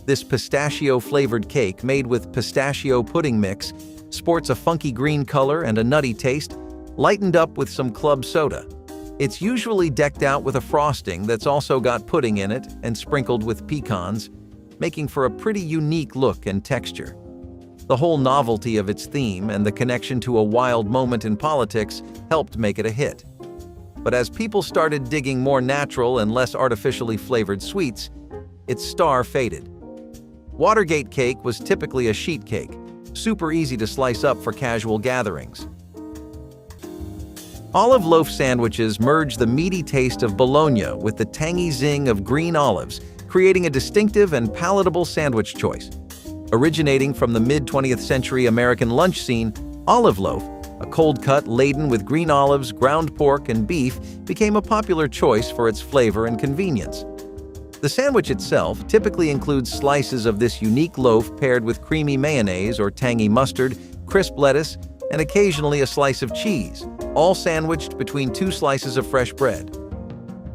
This pistachio-flavored cake, made with pistachio pudding mix, sports a funky green color and a nutty taste, lightened up with some club soda. It's usually decked out with a frosting that's also got pudding in it and sprinkled with pecans, making for a pretty unique look and texture. The whole novelty of its theme and the connection to a wild moment in politics helped make it a hit. But as people started digging more natural and less artificially flavored sweets, its star faded. Watergate cake was typically a sheet cake, super easy to slice up for casual gatherings. Olive loaf sandwiches merge the meaty taste of bologna with the tangy zing of green olives, creating a distinctive and palatable sandwich choice. Originating from the mid-20th century American lunch scene, olive loaf, a cold cut laden with green olives, ground pork, and beef, became a popular choice for its flavor and convenience. The sandwich itself typically includes slices of this unique loaf paired with creamy mayonnaise or tangy mustard, crisp lettuce, and occasionally a slice of cheese, all sandwiched between two slices of fresh bread.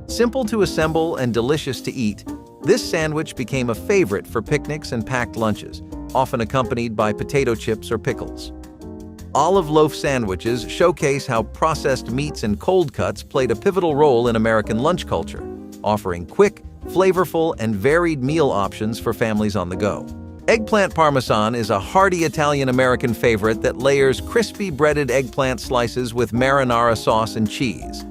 Simple to assemble and delicious to eat, this sandwich became a favorite for picnics and packed lunches, often accompanied by potato chips or pickles. Olive loaf sandwiches showcase how processed meats and cold cuts played a pivotal role in American lunch culture, offering quick, flavorful, and varied meal options for families on the go. Eggplant parmesan is a hearty Italian-American favorite that layers crispy breaded eggplant slices with marinara sauce and cheese.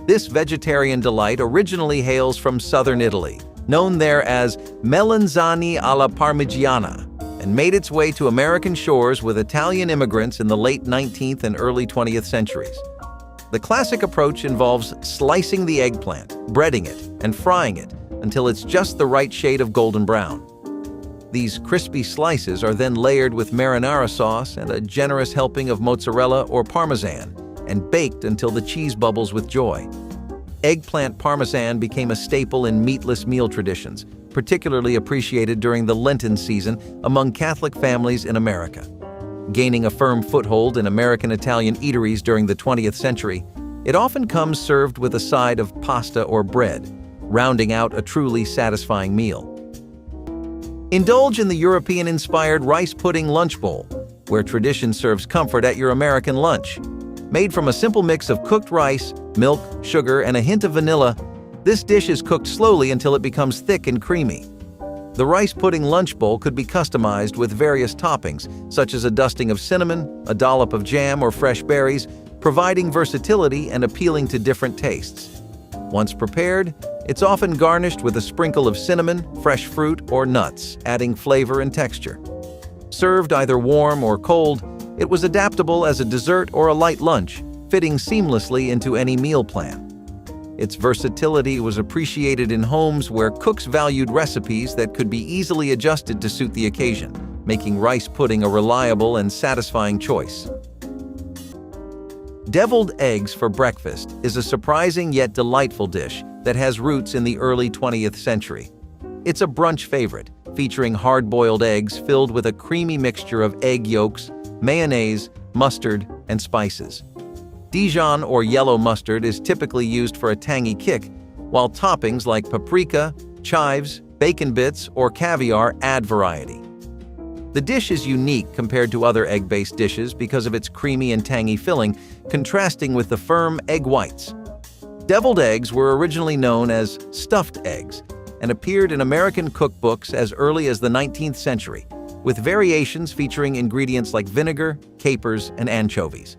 This vegetarian delight originally hails from southern Italy, known there as melanzane alla parmigiana, and made its way to American shores with Italian immigrants in the late 19th and early 20th centuries. The classic approach involves slicing the eggplant, breading it, and frying it until it's just the right shade of golden brown. These crispy slices are then layered with marinara sauce and a generous helping of mozzarella or parmesan, and baked until the cheese bubbles with joy. Eggplant parmesan became a staple in meatless meal traditions, particularly appreciated during the Lenten season among Catholic families in America. Gaining a firm foothold in American-Italian eateries during the 20th century, it often comes served with a side of pasta or bread, rounding out a truly satisfying meal. Indulge in the European-inspired rice pudding lunch bowl, where tradition serves comfort at your American lunch. Made from a simple mix of cooked rice, milk, sugar, and a hint of vanilla, this dish is cooked slowly until it becomes thick and creamy. The rice pudding lunch bowl could be customized with various toppings, such as a dusting of cinnamon, a dollop of jam, or fresh berries, providing versatility and appealing to different tastes. Once prepared, it's often garnished with a sprinkle of cinnamon, fresh fruit, or nuts, adding flavor and texture. Served either warm or cold, it was adaptable as a dessert or a light lunch, fitting seamlessly into any meal plan. Its versatility was appreciated in homes where cooks valued recipes that could be easily adjusted to suit the occasion, making rice pudding a reliable and satisfying choice. Deviled eggs for breakfast is a surprising yet delightful dish that has roots in the early 20th century. It's a brunch favorite, featuring hard-boiled eggs filled with a creamy mixture of egg yolks, mayonnaise, mustard, and spices. Dijon or yellow mustard is typically used for a tangy kick, while toppings like paprika, chives, bacon bits, or caviar add variety. The dish is unique compared to other egg-based dishes because of its creamy and tangy filling, contrasting with the firm egg whites. Deviled eggs were originally known as stuffed eggs and appeared in American cookbooks as early as the 19th century, with variations featuring ingredients like vinegar, capers, and anchovies.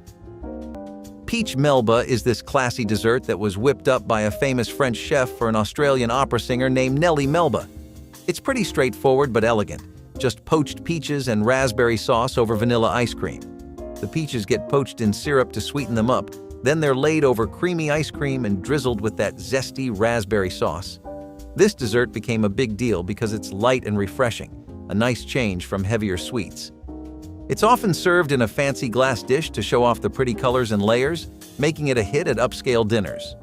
Peach melba is this classy dessert that was whipped up by a famous French chef for an Australian opera singer named Nellie Melba. It's pretty straightforward but elegant, just poached peaches and raspberry sauce over vanilla ice cream. The peaches get poached in syrup to sweeten them up, then they're laid over creamy ice cream and drizzled with that zesty raspberry sauce. This dessert became a big deal because it's light and refreshing, a nice change from heavier sweets. It's often served in a fancy glass dish to show off the pretty colors and layers, making it a hit at upscale dinners.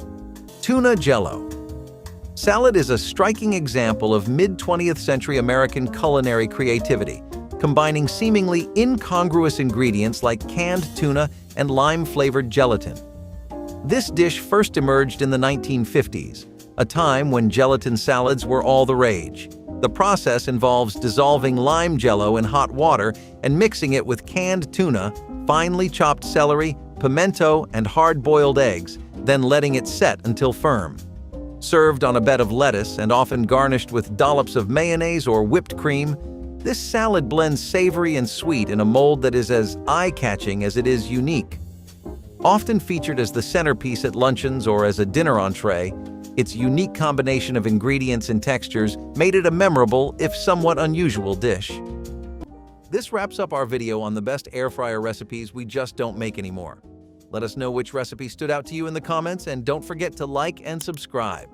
Tuna Jello. Salad is a striking example of mid-20th century American culinary creativity, combining seemingly incongruous ingredients like canned tuna and lime-flavored gelatin. This dish first emerged in the 1950s, a time when gelatin salads were all the rage. The process involves dissolving lime jello in hot water and mixing it with canned tuna, finely chopped celery, pimento, and hard-boiled eggs, then letting it set until firm. Served on a bed of lettuce and often garnished with dollops of mayonnaise or whipped cream, this salad blends savory and sweet in a mold that is as eye-catching as it is unique. Often featured as the centerpiece at luncheons or as a dinner entree, its unique combination of ingredients and textures made it a memorable, if somewhat unusual, dish. This wraps up our video on the best air fryer recipes we just don't make anymore. Let us know which recipe stood out to you in the comments, and don't forget to like and subscribe.